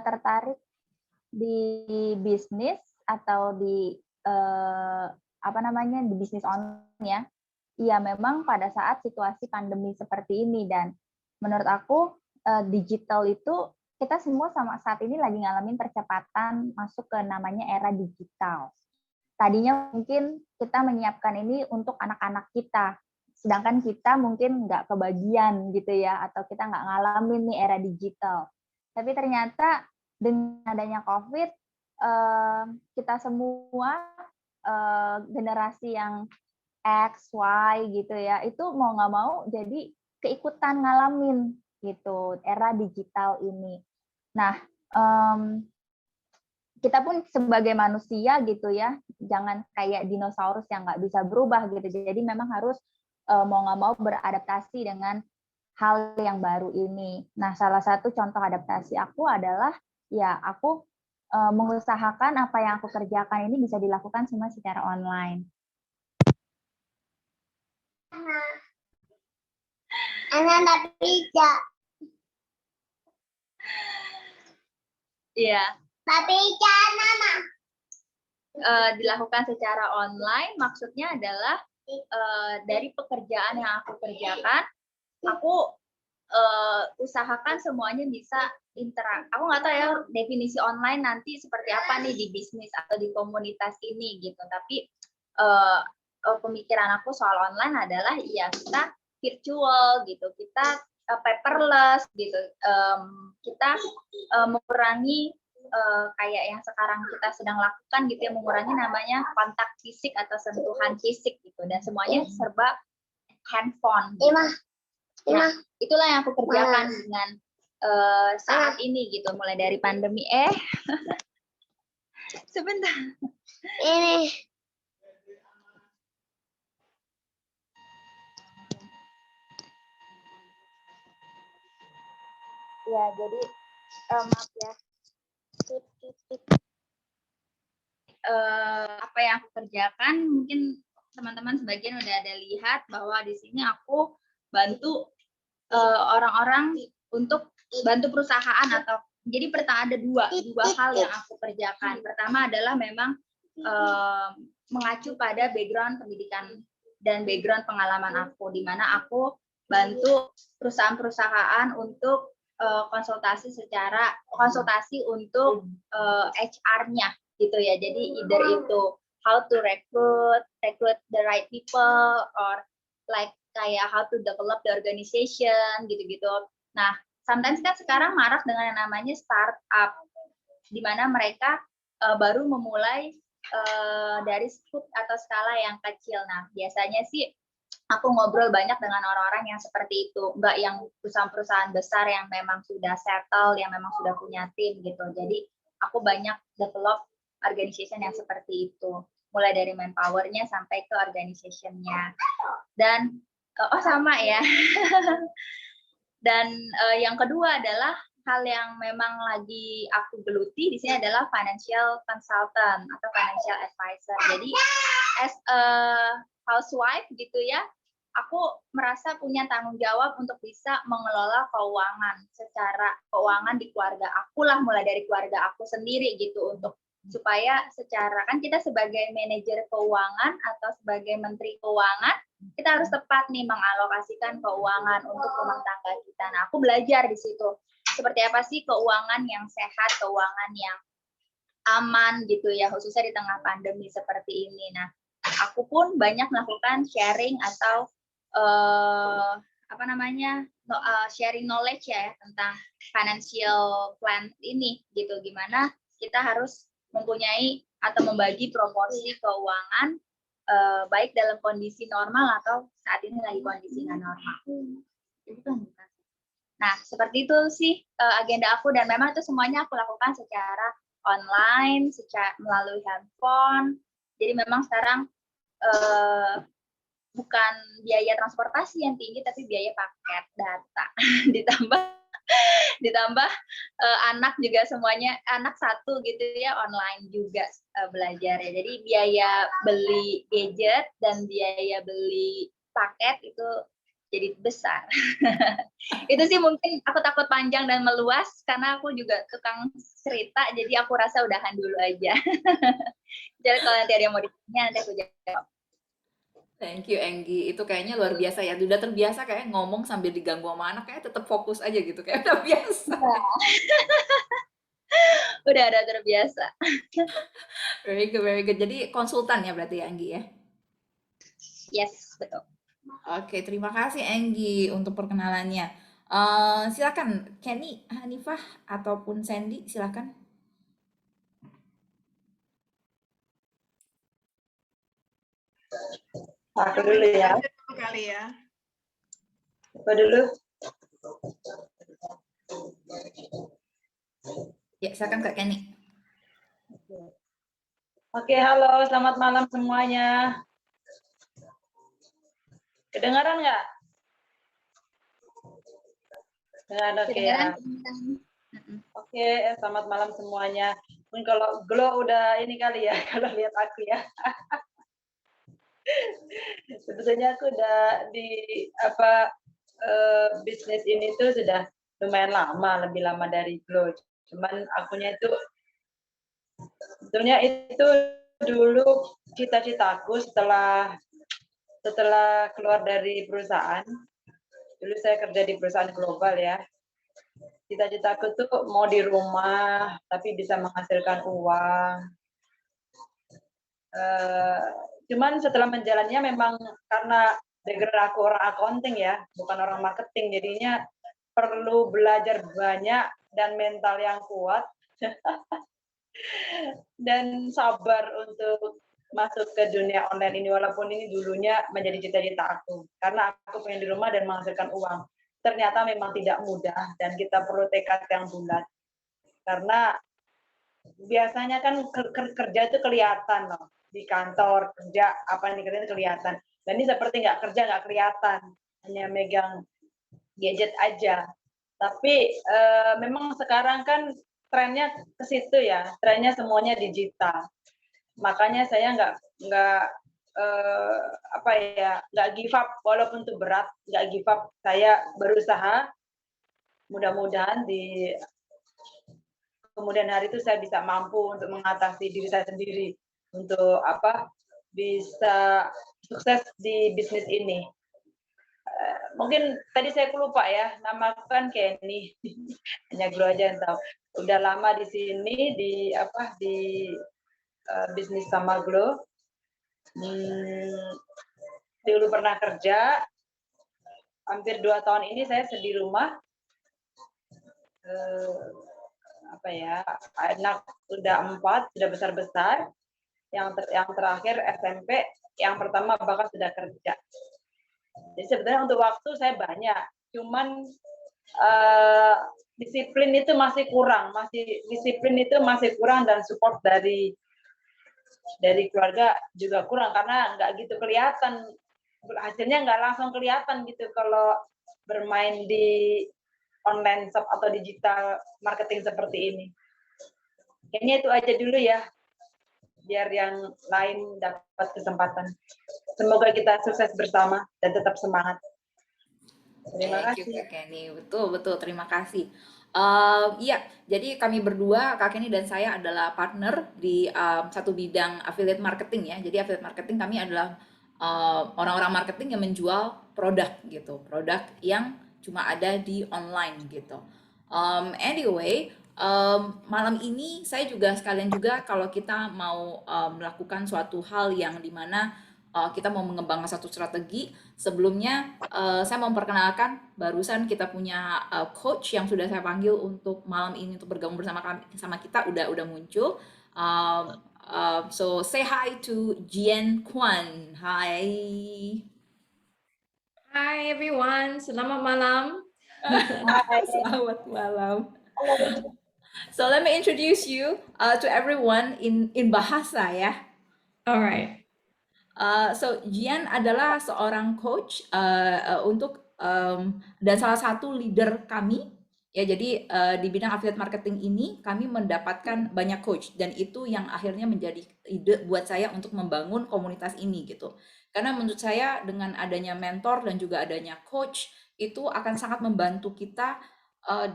tertarik di bisnis atau di di bisnis online ya. Iya, memang pada saat situasi pandemi seperti ini, dan menurut aku digital itu kita semua sama saat ini lagi ngalamin percepatan masuk ke namanya era digital. Tadinya mungkin kita menyiapkan ini untuk anak-anak kita, sedangkan kita mungkin nggak kebagian gitu ya, atau kita nggak ngalamin nih era digital. Tapi ternyata dengan adanya COVID, kita semua generasi yang X, Y gitu ya, itu mau nggak mau jadi keikutan ngalamin gitu era digital ini. Nah, kita pun sebagai manusia gitu ya, jangan kayak dinosaurus yang nggak bisa berubah gitu. Jadi memang harus mau nggak mau beradaptasi dengan hal yang baru ini. Nah, salah satu contoh adaptasi aku adalah ya aku mengusahakan apa yang aku kerjakan ini bisa dilakukan semua secara online. Anak bisa. Iya. Tapi Mama. Dilakukan secara online, maksudnya adalah dari pekerjaan yang aku kerjakan, aku usahakan semuanya bisa interak. Aku nggak tahu ya definisi online nanti seperti apa nih di bisnis atau di komunitas ini gitu. Tapi pemikiran aku soal online adalah ya kita virtual gitu, kita paperless gitu, kita mengurangi kayak yang sekarang kita sedang lakukan gitu ya, mengurangi namanya kontak fisik atau sentuhan fisik gitu, dan semuanya serba handphone gitu. Nah, itulah yang aku kerjakan dengan saat ini gitu, mulai dari pandemi. Sebentar. Ini. Ya, jadi maaf ya. Apa yang aku kerjakan, mungkin teman-teman sebagian udah ada lihat bahwa di sini aku bantu orang-orang untuk bantu perusahaan, atau jadi ada dua hal yang aku kerjakan. Pertama adalah memang mengacu pada background pendidikan dan background pengalaman aku, di mana aku bantu perusahaan-perusahaan untuk konsultasi untuk HR-nya gitu ya. Jadi either itu how to recruit the right people, or like kayak how to develop the organization gitu-gitu. Nah, sometimes kan sekarang marak dengan yang namanya startup, di mana mereka baru memulai dari scoop atau skala yang kecil. Nah, biasanya sih aku ngobrol banyak dengan orang-orang yang seperti itu, nggak yang perusahaan-perusahaan besar yang memang sudah settle, yang memang sudah punya tim gitu. Jadi aku banyak develop organization yang seperti itu, mulai dari manpower-nya sampai ke organization-nya. Dan sama ya. Dan yang kedua adalah hal yang memang lagi aku geluti di sini adalah financial consultant atau financial advisor. Jadi as a housewife gitu ya, aku merasa punya tanggung jawab untuk bisa mengelola keuangan di keluarga aku lah, mulai dari keluarga aku sendiri gitu, untuk supaya secara, kan kita sebagai manajer keuangan atau sebagai menteri keuangan, kita harus tepat nih mengalokasikan keuangan untuk rumah tangga kita. Nah, aku belajar di situ seperti apa sih keuangan yang sehat, keuangan yang aman gitu ya, khususnya di tengah pandemi seperti ini. Nah, aku pun banyak melakukan sharing atau sharing knowledge ya tentang financial plan ini gitu, gimana kita harus mempunyai atau membagi proporsi keuangan baik dalam kondisi normal atau saat ini lagi kondisi nggak normal. Nah, seperti itu sih agenda aku, dan memang itu semuanya aku lakukan secara online, melalui handphone. Jadi memang sekarang bukan biaya transportasi yang tinggi, tapi biaya paket data. ditambah anak juga, semuanya anak satu gitu ya, online juga belajar ya. Jadi biaya beli gadget dan biaya beli paket itu jadi besar. Itu sih mungkin aku takut panjang dan meluas karena aku juga tukang cerita, jadi aku rasa udahan dulu aja. Jadi kalau nanti ada yang mau ditanya nanti aku jawab. Thank you Enggi, itu kayaknya luar biasa ya. Udah terbiasa kayak ngomong sambil diganggu sama anak, kayak tetap fokus aja gitu, kayak udah biasa. Udah ada terbiasa. Very good, very good. Jadi konsultan ya berarti ya Enggi ya? Yes, betul. Oke, terima kasih Enggi untuk perkenalannya. Silakan Kenny, Hanifah, ataupun Sandy, silakan. Aku dulu ya. Satu kali ya. Apa dulu? Ya, silakan Kak Kenny. Oke, halo, selamat malam semuanya. Kedengaran nggak? Kedengaran, oke ya. Oke, selamat malam semuanya. Mungkin kalau Glow udah ini kali ya, kalau lihat aku ya. Sebetulnya aku udah di bisnis ini tuh sudah lumayan lama, lebih lama dari Glow. Cuman akunya itu sebetulnya itu dulu cita-citaku setelah keluar dari perusahaan. Dulu saya kerja di perusahaan global ya. Cita-citaku tuh mau di rumah tapi bisa menghasilkan uang. Cuman setelah menjalannya memang karena background aku orang accounting ya, bukan orang marketing, jadinya perlu belajar banyak dan mental yang kuat dan sabar untuk masuk ke dunia online ini, walaupun ini dulunya menjadi cita-cita aku karena aku pengen di rumah dan menghasilkan uang. Ternyata memang tidak mudah dan kita perlu tekad yang bulat karena biasanya kan kerja itu kelihatan loh, di kantor kerja apa yang dikerjain kelihatan, dan ini seperti nggak kerja nggak kelihatan, hanya megang gadget aja. Tapi memang sekarang kan trennya ke situ ya, trennya semuanya digital. Makanya saya nggak give up walaupun itu berat, nggak give up. Saya berusaha, mudah-mudahan di kemudian hari itu saya bisa mampu untuk mengatasi diri saya sendiri untuk bisa sukses di bisnis ini. Mungkin tadi saya lupa ya, nama aku kan Kenny, hanya Glow aja yang tahu. Udah lama di sini di bisnis sama Glow. Dulu pernah kerja, hampir 2 tahun ini saya di rumah. Anak sudah 4, sudah besar-besar. Yang terakhir SMP, yang pertama bahkan sudah kerja. Jadi sebenarnya untuk waktu saya banyak, cuman disiplin itu masih kurang, dan support dari keluarga juga kurang karena nggak gitu kelihatan, hasilnya nggak langsung kelihatan gitu kalau bermain di online shop atau digital marketing seperti ini. Kayaknya itu aja dulu ya, biar yang lain dapat kesempatan. Semoga kita sukses bersama dan tetap semangat. Terima Thank you kasih. Kak Kenny, betul terima kasih. Iya, jadi kami berdua, Kak Kenny dan saya adalah partner di satu bidang affiliate marketing ya. Jadi affiliate marketing kami adalah orang-orang marketing yang menjual produk gitu, produk yang cuma ada di online gitu. Anyway, malam ini saya juga sekalian juga kalau kita mau melakukan suatu hal yang dimana kita mau mengembangkan satu strategi. Sebelumnya saya mau memperkenalkan, barusan kita punya coach yang sudah saya panggil untuk malam ini untuk bergabung bersama kita udah muncul. So say hi to Jeeann Kuan. Hi. Hai everyone, selamat malam. Selamat malam. So let me introduce you to everyone in bahasa ya. Alright. So Jeeann adalah seorang coach untuk dan salah satu leader kami Ya, jadi di bidang affiliate marketing ini kami mendapatkan banyak coach dan itu yang akhirnya menjadi ide buat saya untuk membangun komunitas ini gitu. Karena menurut saya dengan adanya mentor dan juga adanya coach itu akan sangat membantu kita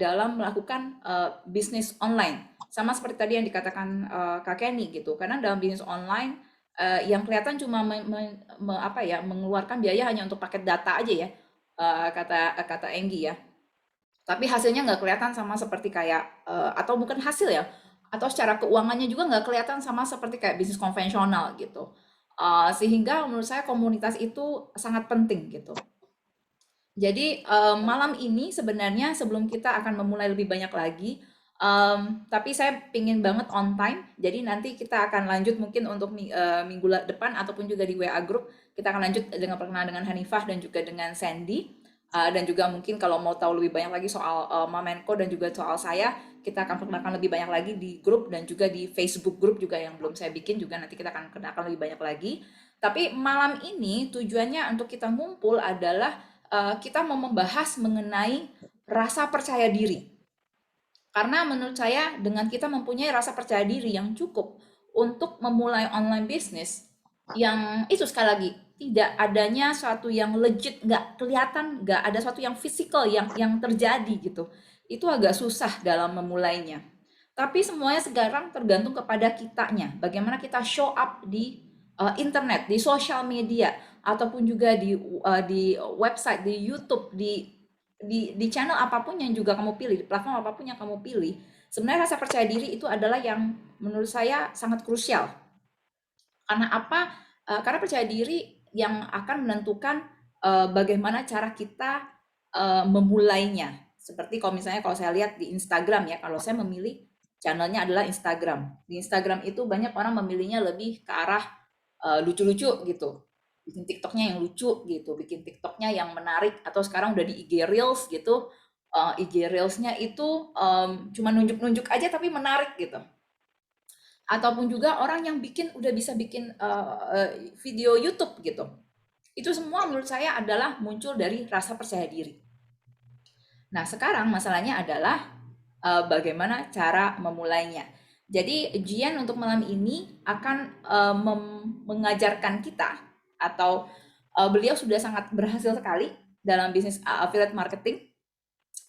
dalam melakukan bisnis online. Sama seperti tadi yang dikatakan Kak Kenny gitu. Karena dalam bisnis online yang kelihatan cuma mengeluarkan biaya hanya untuk paket data aja ya, kata Enggi ya. Tapi hasilnya nggak kelihatan sama seperti kayak atau bukan hasil ya, atau secara keuangannya juga nggak kelihatan sama seperti kayak bisnis konvensional gitu. Sehingga menurut saya komunitas itu sangat penting gitu. Jadi malam ini sebenarnya sebelum kita akan memulai lebih banyak lagi, tapi saya pingin banget on time. Jadi nanti kita akan lanjut mungkin untuk minggu depan ataupun juga di WA group kita akan lanjut dengan perkenalan dengan Hanifah dan juga dengan Sandy. Dan juga mungkin kalau mau tahu lebih banyak lagi soal Mom&Co dan juga soal saya, kita akan perkenalkan lebih banyak lagi di grup dan juga di Facebook group juga yang belum saya bikin juga nanti kita akan kenalkan lebih banyak lagi. Tapi malam ini tujuannya untuk kita ngumpul adalah kita mau membahas mengenai rasa percaya diri. Karena menurut saya dengan kita mempunyai rasa percaya diri yang cukup untuk memulai online business, yang itu sekali lagi tidak adanya suatu yang legit, nggak kelihatan, nggak ada suatu yang fisikal yang terjadi gitu. Itu agak susah dalam memulainya. Tapi semuanya sekarang tergantung kepada kitanya, bagaimana kita show up di internet, di sosial media, ataupun juga di website, di YouTube, di channel apapun yang juga kamu pilih, di platform apapun yang kamu pilih. Sebenarnya rasa percaya diri itu adalah yang menurut saya sangat krusial. Karena apa? Karena percaya diri yang akan menentukan bagaimana cara kita memulainya. Seperti kalau misalnya kalau saya lihat di Instagram ya, kalau saya memilih channelnya adalah Instagram. Di Instagram itu banyak orang memilihnya lebih ke arah lucu-lucu gitu. Bikin TikToknya yang lucu gitu, bikin TikToknya yang menarik, atau sekarang udah di IG Reels gitu. IG Reels-nya itu cuma nunjuk-nunjuk aja tapi menarik gitu. Ataupun juga orang yang udah bisa bikin video YouTube gitu. Itu semua menurut saya adalah muncul dari rasa percaya diri. Nah, sekarang masalahnya adalah bagaimana cara memulainya. Jadi Jeeann untuk malam ini akan mengajarkan kita, atau beliau sudah sangat berhasil sekali dalam bisnis affiliate marketing.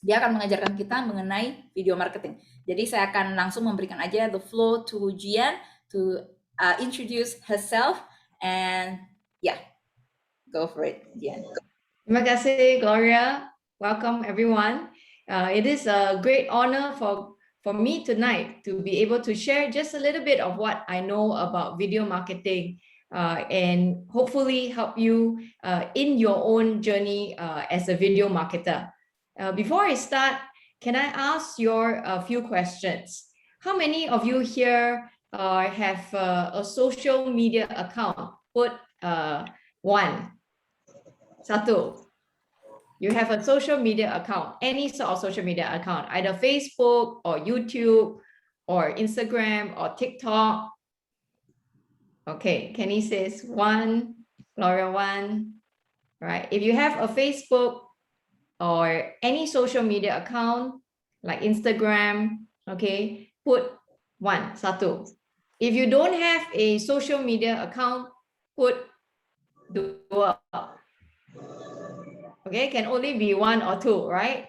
Dia akan mengajarkan kita mengenai video marketing. Jadi saya akan langsung memberikan aja the flow to Jeeann to introduce herself, and yeah, go for it, Jeeann. Terima kasih, Gloria. Welcome, everyone. It is a great honor for me tonight to be able to share just a little bit of what I know about video marketing and hopefully help you in your own journey as a video marketer. Before I start, can I ask a few questions? How many of you here have a social media account? Put one. Satu. You have a social media account, any sort of social media account, either Facebook or YouTube or Instagram or TikTok. Okay, Kenny says one, Laura one. Right. If you have a Facebook or any social media account like Instagram, okay, put one, satu. If you don't have a social media account, put dua. Okay, can only be one or two, right?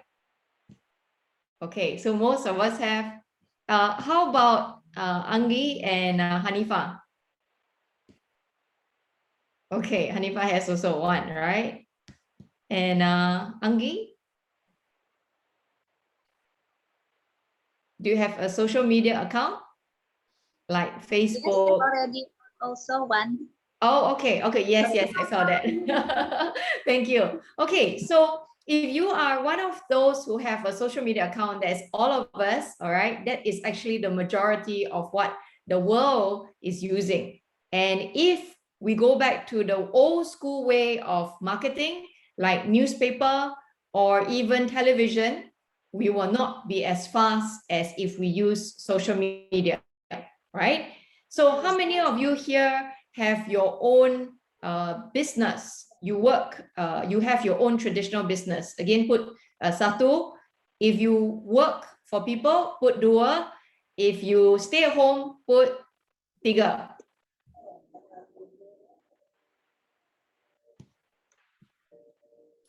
Okay, so most of us have. How about Anggi and Hanifa? Okay, Hanifa has also one, right? And Anggi? Do you have a social media account? Like Facebook? Yes, already also one. Oh, okay. Okay. Yes, yes, I saw that. Thank you. Okay. So if you are one of those who have a social media account, that's all of us, all right, that is actually the majority of what the world is using. And if we go back to the old school way of marketing, like newspaper or even television, we will not be as fast as if we use social media, right? So how many of you here have your own business? You work, you have your own traditional business. Again, put satu. If you work for people, put 2. If you stay at home, put 3.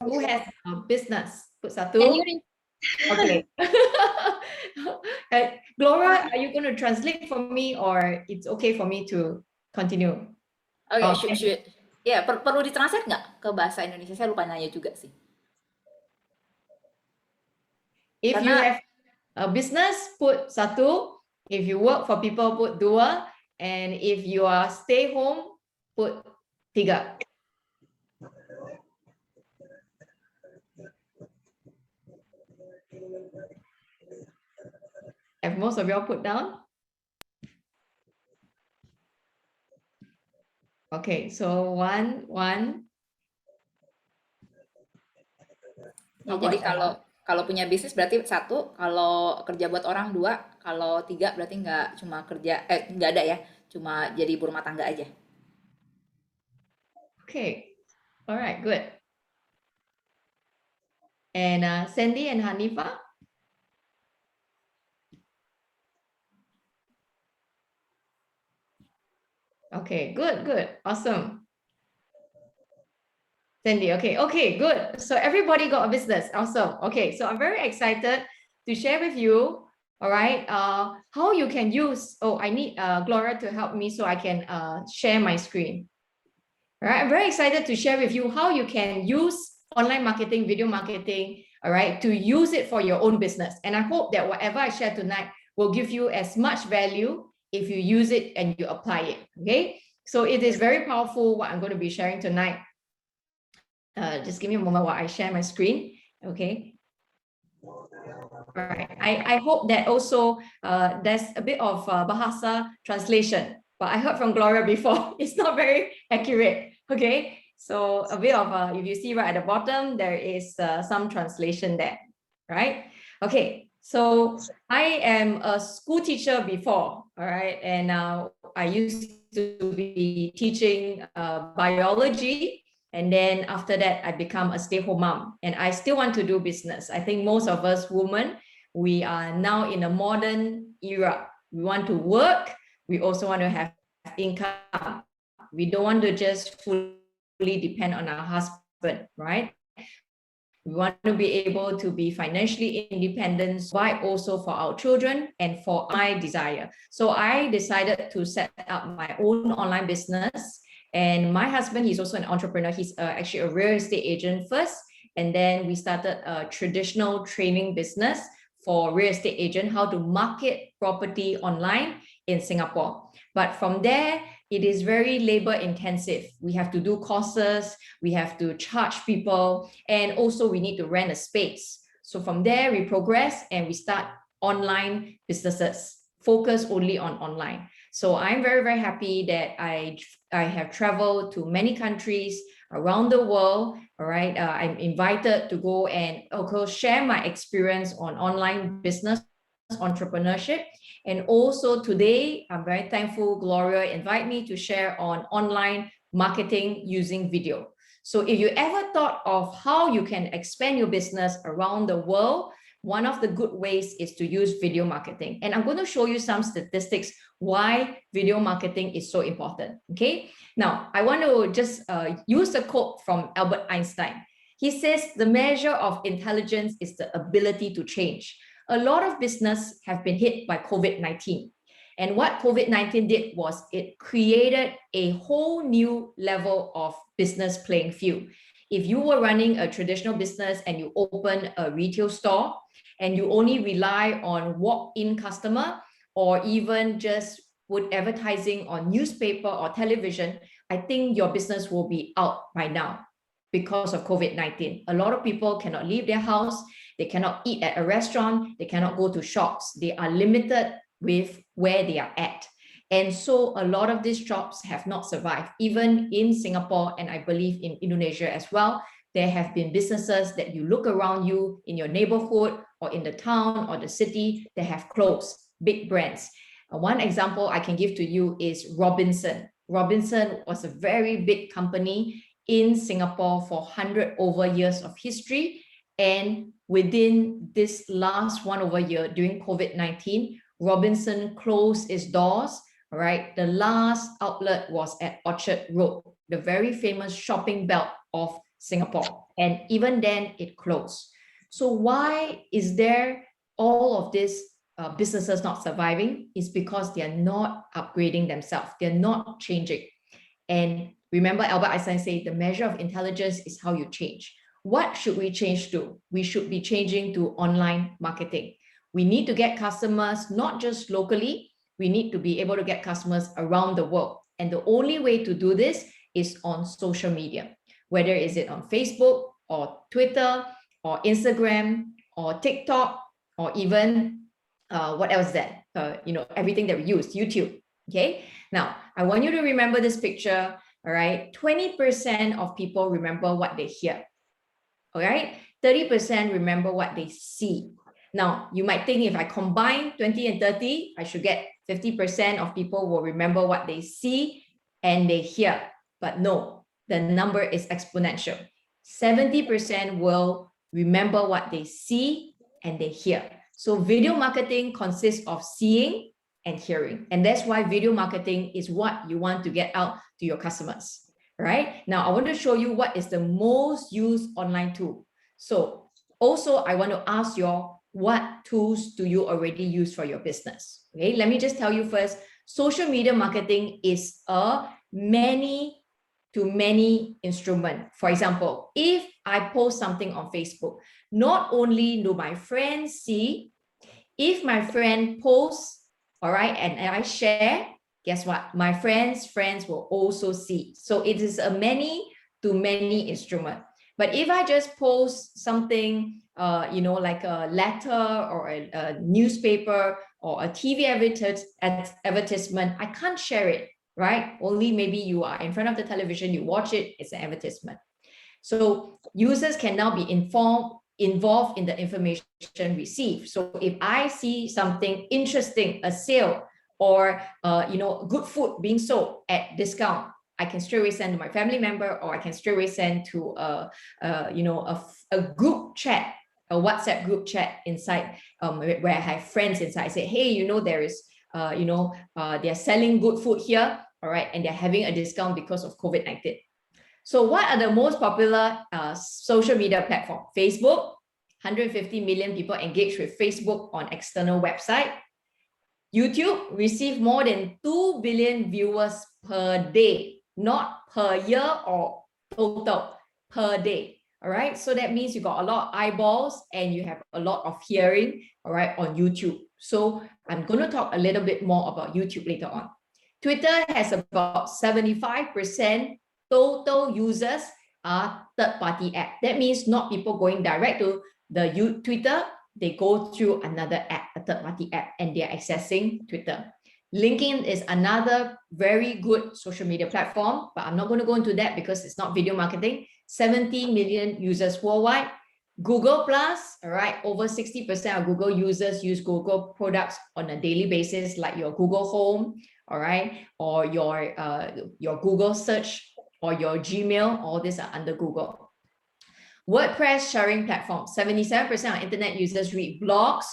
Who has a business? Put 1. Can you read? Okay. Gloria, are you going to translate for me or it's okay for me to continue? Oke, Okay. ya perlu ditranslate nggak ke bahasa Indonesia? Saya lupa nanya juga sih. If you have a business, put 1. If you work for people, put 2. And if you are stay home, put 3. Have most of y'all put down? Okay, so 1. Ya, jadi kalau punya bisnis berarti 1, kalau kerja buat orang 2, kalau 3 berarti nggak cuma kerja, nggak ada ya, cuma jadi ibu rumah tangga aja. Okay, all right, good. And Sandy and Hanifa? Okay, good, awesome. Sandy, okay, good. So everybody got a business, awesome. Okay, so I'm very excited to share with you, all right, how you can use, I need Gloria to help me so I can share my screen. All right, I'm very excited to share with you how you can use online marketing, video marketing, all right, to use it for your own business. And I hope that whatever I share tonight will give you as much value if you use it and you apply it, okay? So it is very powerful what I'm going to be sharing tonight. Just give me a moment while I share my screen, okay? All right, I hope that also there's a bit of Bahasa translation, but I heard from Gloria before, it's not very accurate, okay? So a bit of, if you see right at the bottom, there is some translation there, right? Okay, so I am a school teacher before, all right? And I used to be teaching biology. And then after that, I become a stay-home mom and I still want to do business. I think most of us women, we are now in a modern era. We want to work. We also want to have income. We don't want to just fully depend on our husband, right? We want to be able to be financially independent, but also for our children and for my desire. So I decided to set up my own online business. And my husband, he's also an entrepreneur. He's actually a real estate agent first. And then we started a traditional training business for real estate agent, how to market property online in Singapore. But from there, it is very labor intensive. We have to do courses, we have to charge people, and also we need to rent a space. So from there, we progress and we start online businesses, focus only on online. So I'm very, very happy that I have traveled to many countries around the world. All right, I'm invited to go and share my experience on online business entrepreneurship. And also today, I'm very thankful Gloria invited me to share on online marketing using video. So if you ever thought of how you can expand your business around the world, one of the good ways is to use video marketing. And I'm going to show you some statistics why video marketing is so important, okay? Now, I want to just use a quote from Albert Einstein. He says, the measure of intelligence is the ability to change. A lot of business have been hit by COVID-19. And what COVID-19 did was it created a whole new level of business playing field. If you were running a traditional business and you open a retail store and you only rely on walk-in customer or even just put advertising on newspaper or television, I think your business will be out by now because of COVID-19. A lot of people cannot leave their house. They cannot eat at a restaurant. They cannot go to shops. They are limited with where they are at. And so a lot of these shops have not survived, even in Singapore, and I believe in Indonesia as well. There have been businesses that you look around you in your neighborhood or in the town or the city that have closed, big brands. One example I can give to you is Robinson. Robinson was a very big company in Singapore for 100 over years of history. And within this last 1 over year during COVID-19, Robinson closed its doors, right? The last outlet was at Orchard Road, the very famous shopping belt of Singapore. And even then it closed. So why is there all of this businesses not surviving? Is because they are not upgrading themselves. They're not changing. And remember, Albert Einstein said, the measure of intelligence is how you change. What should we change to? We should be changing to online marketing. We need to get customers, not just locally, we need to be able to get customers around the world. And the only way to do this is on social media, whether is it on Facebook or Twitter or Instagram or TikTok or even what else that, everything that we use, YouTube, okay? Now, I want you to remember this picture, all right? 20% of people remember what they hear, all right? 30% remember what they see. Now, you might think if I combine 20 and 30, I should get 50% of people will remember what they see and they hear. But no, the number is exponential. 70% will remember what they see and they hear. So video marketing consists of seeing and hearing. And that's why video marketing is what you want to get out to your customers, right? Now, I want to show you what is the most used online tool. So also, I want to ask you all, what tools do you already use for your business? Okay, let me just tell you first, social media marketing is a many-to-many instrument. For example, if I post something on Facebook, not only do my friends see, if my friend posts, all right, and I share, guess what? My friends' friends will also see. So it is a many-to-many instrument. But if I just post something, like a letter or a newspaper or a TV advertisement, I can't share it, right? Only maybe you are in front of the television, you watch it, it's an advertisement. So users can now be involved in the information received. So if I see something interesting, a sale, or good food being sold at discount, I can straight away send to my family member, or I can straight away send to a group chat, a WhatsApp group chat inside, where I have friends inside. I say, hey, there is, they're selling good food here, all right, and they're having a discount because of COVID-19. So what are the most popular social media platform? Facebook, 150 million people engage with Facebook on external website. YouTube receive more than 2 billion viewers per day, not per year or total, per day. All right, so that means you got a lot of eyeballs and you have a lot of hearing, all right, on YouTube. So I'm going to talk a little bit more about YouTube later on. Twitter has about 75% total users are third-party app. That means not people going direct to the Twitter, they go through another app, a third-party app, and they're accessing Twitter. LinkedIn is another very good social media platform, but I'm not going to go into that because it's not video marketing. 70 million users worldwide. Google Plus, all right, over 60% of Google users use Google products on a daily basis, like your Google Home, all right, or your Google search or your Gmail. All these are under Google. WordPress sharing platform. 77% of internet users read blogs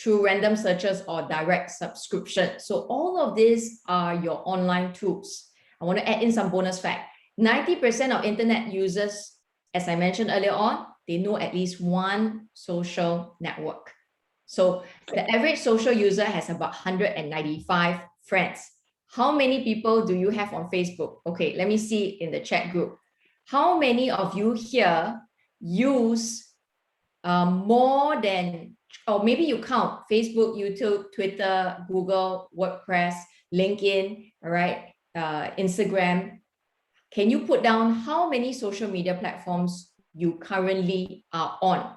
through random searches or direct subscription. So all of these are your online tools. I want to add in some bonus fact. 90% of internet users, as I mentioned earlier on, they know at least one social network. So the average social user has about 195 friends. How many people do you have on Facebook? Okay, let me see in the chat group. How many of you here use more than, or maybe you count Facebook, YouTube, Twitter, Google, WordPress, LinkedIn, all right, Instagram. Can you put down how many social media platforms you currently are on?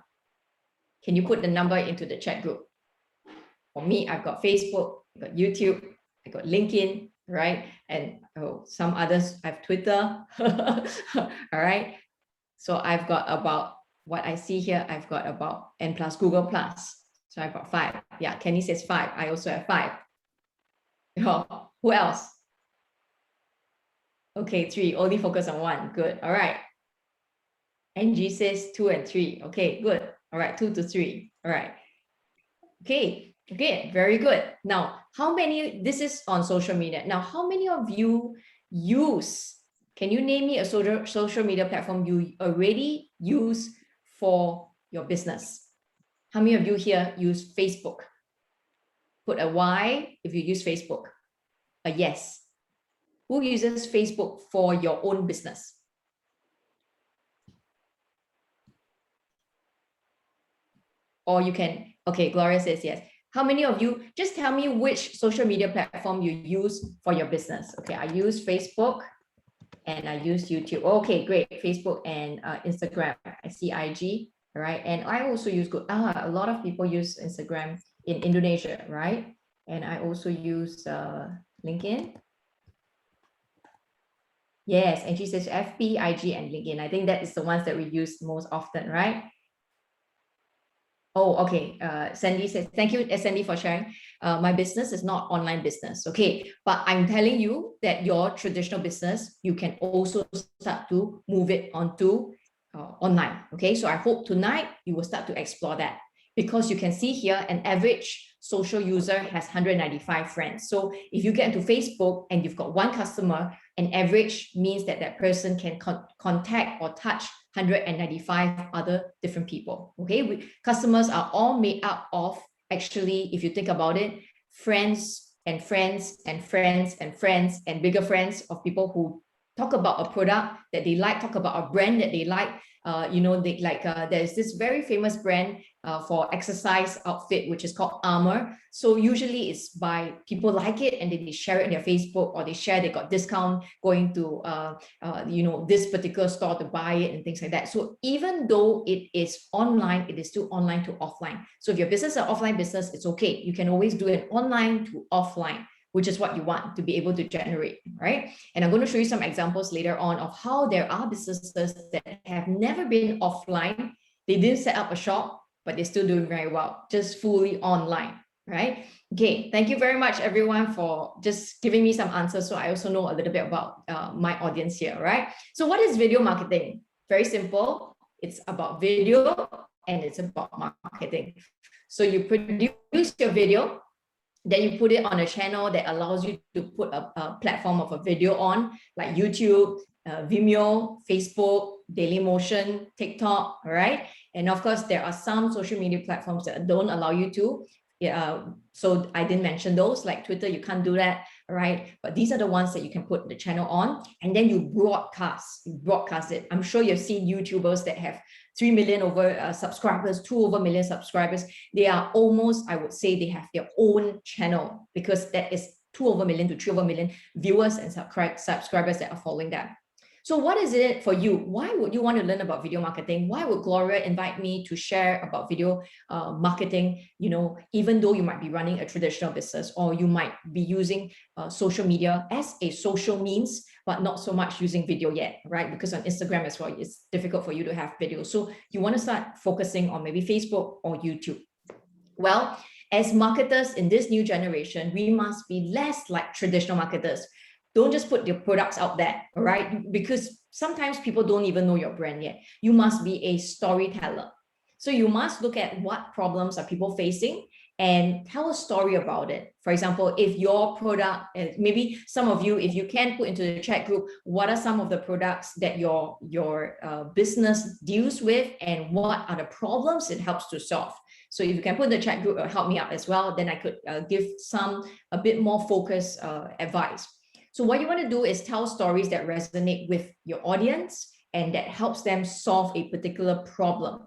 Can you put the number into the chat group? For me, I've got Facebook, I've got YouTube, I got LinkedIn, right? And some others, I have Twitter, all right? So I've got about, what I see here, I've got about, and plus Google Plus. So I've got 5. Yeah, Kenny says 5. I also have 5. Oh, who else? Okay, 3. Only focus on 1. Good. All right. Angie says 2 and 3. Okay, good. All right, 2 to 3. All right. Okay, very good. Now, how many, this is on social media. Now, how many of you use, can you name me a social media platform you already use for your business? How many of you here use Facebook? Put a Y if you use Facebook. A yes. Who uses Facebook for your own business? Or you can, okay, Gloria says yes. How many of you, just tell me which social media platform you use for your business. Okay, I use Facebook and I use YouTube. Okay, great. Facebook and Instagram. I see IG, right? And I also use a lot of people use Instagram in Indonesia, right? And I also use LinkedIn. Yes, and she says FB, IG, and LinkedIn. I think that is the ones that we use most often, right? Oh, okay. Sandy says, thank you, Sandy, for sharing. My business is not online business. Okay, but I'm telling you that your traditional business, you can also start to move it onto online. Okay, so I hope tonight you will start to explore that, because you can see here an average social user has 195 friends. So if you get into Facebook and you've got one customer, an average means that that person can contact or touch 195 other different people. Okay, customers are all made up of, actually, if you think about it, friends and friends and friends and friends and bigger friends of people who talk about a product that they like, talk about a brand that they like. There's this very famous brand for exercise outfit, which is called Armour. So usually it's by people like it and then they share it in their Facebook, or they share they got discount going to this particular store to buy it and things like that. So even though it is online, it is still online to offline. So if your business is an offline business, it's okay. You can always do an online to offline, which is what you want to be able to generate, right? And I'm going to show you some examples later on of how there are businesses that have never been offline. They didn't set up a shop, but they're still doing very well, just fully online, right? Okay, thank you very much, everyone, for just giving me some answers. So I also know a little bit about my audience here, right? So what is video marketing? Very simple. It's about video and it's about marketing. So you produce your video, then you put it on a channel that allows you to put a platform of a video on, like YouTube, Vimeo, Facebook, Dailymotion, TikTok, right? And of course, there are some social media platforms that don't allow you to. So I didn't mention those, like Twitter, you can't do that, right? But these are the ones that you can put the channel on, and then you broadcast it. I'm sure you've seen YouTubers that have 3 million over subscribers, 2 over million subscribers. They are almost, I would say, they have their own channel, because that is 2 over million to 3 over million viewers and subscribers that are following that. So what is it for you? Why would you want to learn about video marketing? Why would Gloria invite me to share about video marketing? You know, even though you might be running a traditional business, or you might be using social media as a social means, but not so much using video yet, right? Because on Instagram as well, it's difficult for you to have video. So you want to start focusing on maybe Facebook or YouTube. Well, as marketers in this new generation, we must be less like traditional marketers. Don't just put your products out there, all right? Because sometimes people don't even know your brand yet. You must be a storyteller. So you must look at what problems are people facing and tell a story about it. For example, if your product, maybe some of you, if you can put into the chat group, what are some of the products that your business deals with, and what are the problems it helps to solve? So if you can put in the chat group, it'll help me out as well. Then I could give a bit more focused advice. So what you want to do is tell stories that resonate with your audience and that helps them solve a particular problem.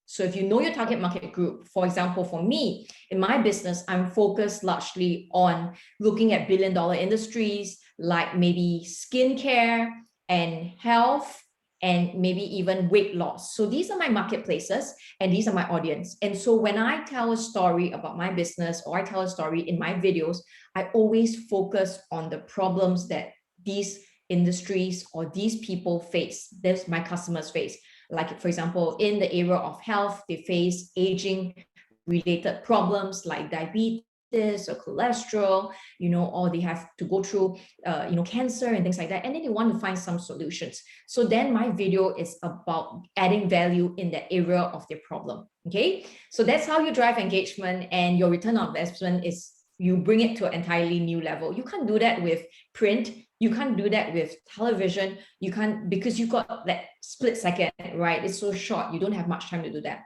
So if you know your target market group, for example, for me, in my business, I'm focused largely on looking at billion-dollar industries like maybe skincare and health, and maybe even weight loss. So these are my marketplaces and these are my audience. And so when I tell a story about my business, or I tell a story in my videos, I always focus on the problems that these industries or these people face, that's my customers face. Like, for example, in the area of health, they face aging related problems like diabetes, or cholesterol, or they have to go through, cancer and things like that. And then they want to find some solutions. So then my video is about adding value in that area of their problem. Okay. So that's how you drive engagement, and your return on investment is you bring it to an entirely new level. You can't do that with print. You can't do that with television. You can't, because you got that split second, right? It's so short. You don't have much time to do that.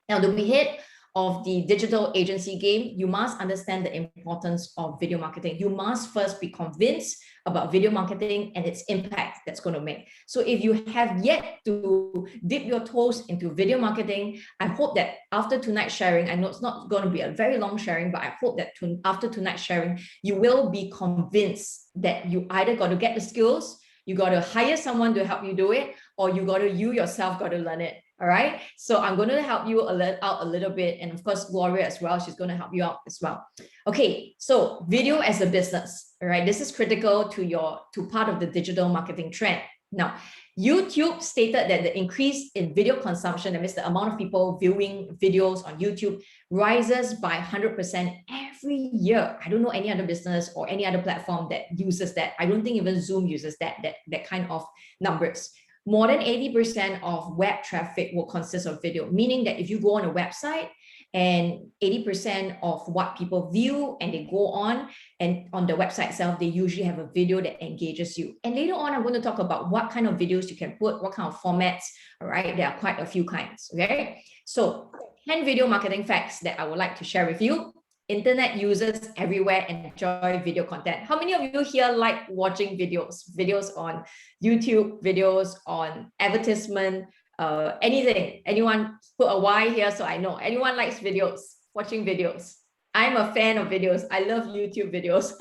Now, to be hit of the digital agency game, you must understand the importance of video marketing. You must first be convinced about video marketing and its impact that's going to make. So if you have yet to dip your toes into video marketing, I hope that after tonight's sharing, I know it's not going to be a very long sharing, but I hope that after tonight's sharing, you will be convinced that you either got to get the skills, you got to hire someone to help you do it, or you yourself got to learn it. All right. So I'm going to help you out a little bit. And of course, Gloria as well. She's going to help you out as well. Okay. So video as a business. All right. This is critical to part of the digital marketing trend. Now, YouTube stated that the increase in video consumption, that means the amount of people viewing videos on YouTube, rises by 100% every year. I don't know any other business or any other platform that uses that. I don't think even Zoom uses that kind of numbers. More than 80% of web traffic will consist of video, meaning that if you go on a website and 80% of what people view and they go on, and on the website itself, they usually have a video that engages you. And later on, I'm going to talk about what kind of videos you can put, what kind of formats. All right, there are quite a few kinds. Okay, so 10 video marketing facts that I would like to share with you. Internet users everywhere enjoy video content. How many of you here like watching videos on YouTube, videos on advertisement, anything? Anyone put a Y here so I know? Anyone likes videos, watching videos? I'm a fan of videos. I love YouTube videos.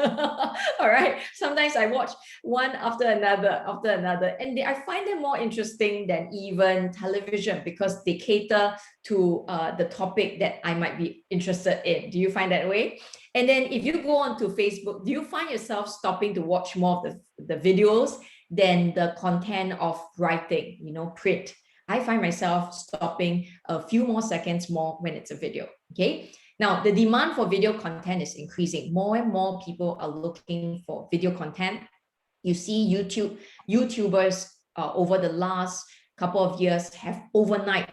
All right. Sometimes I watch one after another, and I find them more interesting than even television because they cater to the topic that I might be interested in. Do you find that way? And then if you go onto Facebook, do you find yourself stopping to watch more of the videos than the content of writing, print? I find myself stopping a few more seconds more when it's a video. Okay. Now, the demand for video content is increasing. More and more people are looking for video content. You see YouTubers over the last couple of years have overnight,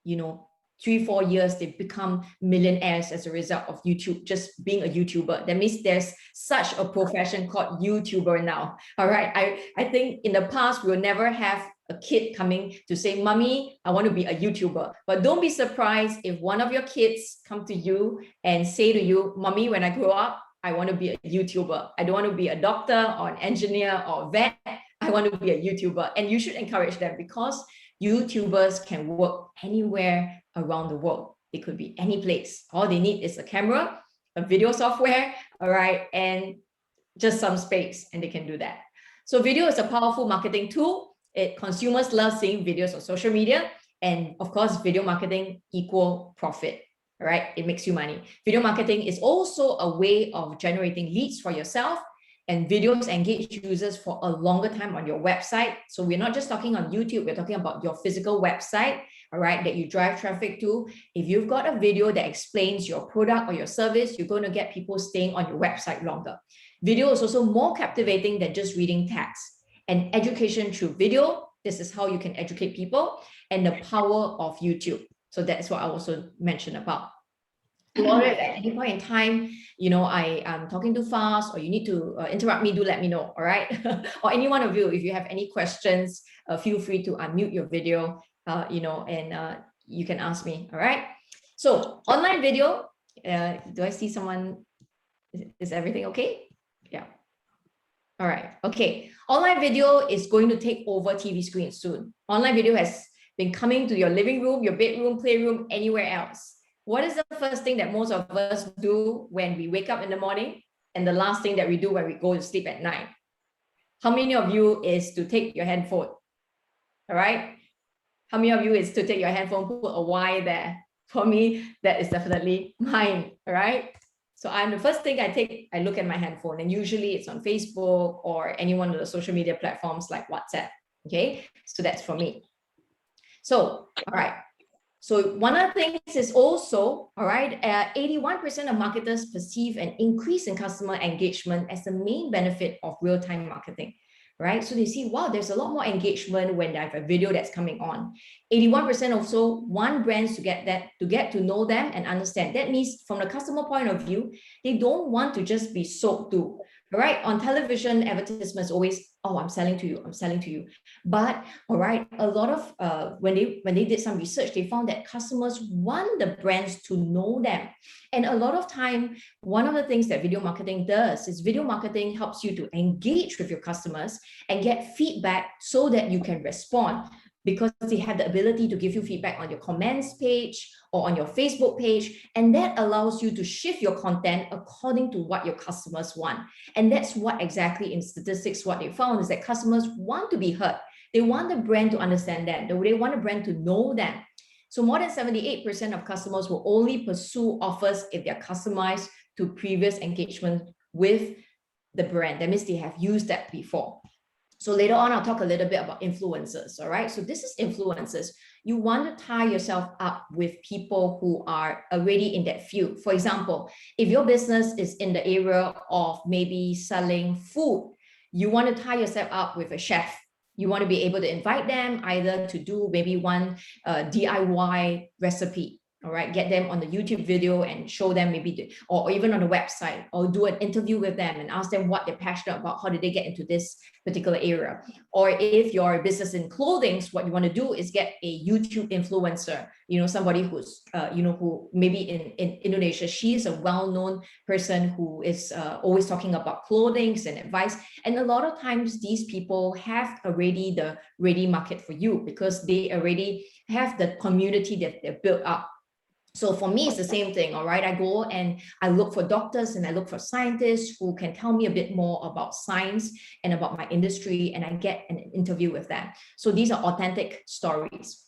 3-4 years, they've become millionaires as a result of YouTube, just being a YouTuber. That means there's such a profession called YouTuber now. All right. I think in the past, we will never have a kid coming to say, Mommy, I want to be a YouTuber. But don't be surprised if one of your kids come to you and say to you, Mommy, when I grow up, I want to be a YouTuber. I don't want to be a doctor or an engineer or vet. I want to be a YouTuber. And you should encourage them because YouTubers can work anywhere around the world. It could be any place. All they need is a camera, a video software, all right, and just some space, and they can do that. So video is a powerful marketing tool. Consumers love seeing videos on social media, and of course, video marketing equal profit. All right, it makes you money. Video marketing is also a way of generating leads for yourself, and videos engage users for a longer time on your website. So we're not just talking on YouTube, we're talking about your physical website, all right, that you drive traffic to. If you've got a video that explains your product or your service, you're going to get people staying on your website longer. Video is also more captivating than just reading text. And education through video, this is how you can educate people, and the power of YouTube. So that's what I also mentioned about. Gloria, at any point in time, I'm talking too fast, or you need to interrupt me, do let me know, all right? Or any one of you, if you have any questions, feel free to unmute your video, and you can ask me, all right? So online video, do I see someone? Is everything okay? Yeah. All right. Okay. Online video is going to take over TV screens soon. Online video has been coming to your living room, your bedroom, playroom, anywhere else. What is the first thing that most of us do when we wake up in the morning, and the last thing that we do when we go to sleep at night? How many of you is to take your handphone? All right. How many of you is to take your handphone, put a Y there? For me, that is definitely mine. All right. So the first thing I look at my handphone, and usually it's on Facebook or any one of the social media platforms like WhatsApp. Okay, so that's for me. So, all right. So one of the things is also, all right, 81% of marketers perceive an increase in customer engagement as the main benefit of real-time marketing, right? So they see, wow, there's a lot more engagement when they have a video that's coming on. 81% also want brands to get to know them and understand. That means from the customer point of view, they don't want to just be sold to, right? On television, advertisements always, oh, I'm selling to you, I'm selling to you. But all right, a lot of when they did some research, they found that customers want the brands to know them. And a lot of time, one of the things that video marketing does is video marketing helps you to engage with your customers and get feedback so that you can respond, because they have the ability to give you feedback on your comments page or on your Facebook page. And that allows you to shift your content according to what your customers want. And that's what exactly in statistics, what they found is that customers want to be heard. They want the brand to understand them. They want the brand to know them. So more than 78% of customers will only pursue offers if they're customized to previous engagement with the brand. That means they have used that before. So later on, I'll talk a little bit about influencers, all right? So this is influencers. You want to tie yourself up with people who are already in that field. For example, if your business is in the area of maybe selling food, you want to tie yourself up with a chef. You want to be able to invite them either to do maybe one DIY recipe, all right? Get them on the YouTube video and show them maybe, or even on the website, or do an interview with them and ask them what they're passionate about, how did they get into this particular area. Or if your business in clothing, what you want to do is get a YouTube influencer, somebody who's, who maybe in Indonesia, she's a well-known person who is always talking about clothing and advice. And a lot of times these people have already the ready market for you because they already have the community that they've built up. So for me, it's the same thing, all right? I go and I look for doctors and I look for scientists who can tell me a bit more about science and about my industry, and I get an interview with them. So these are authentic stories.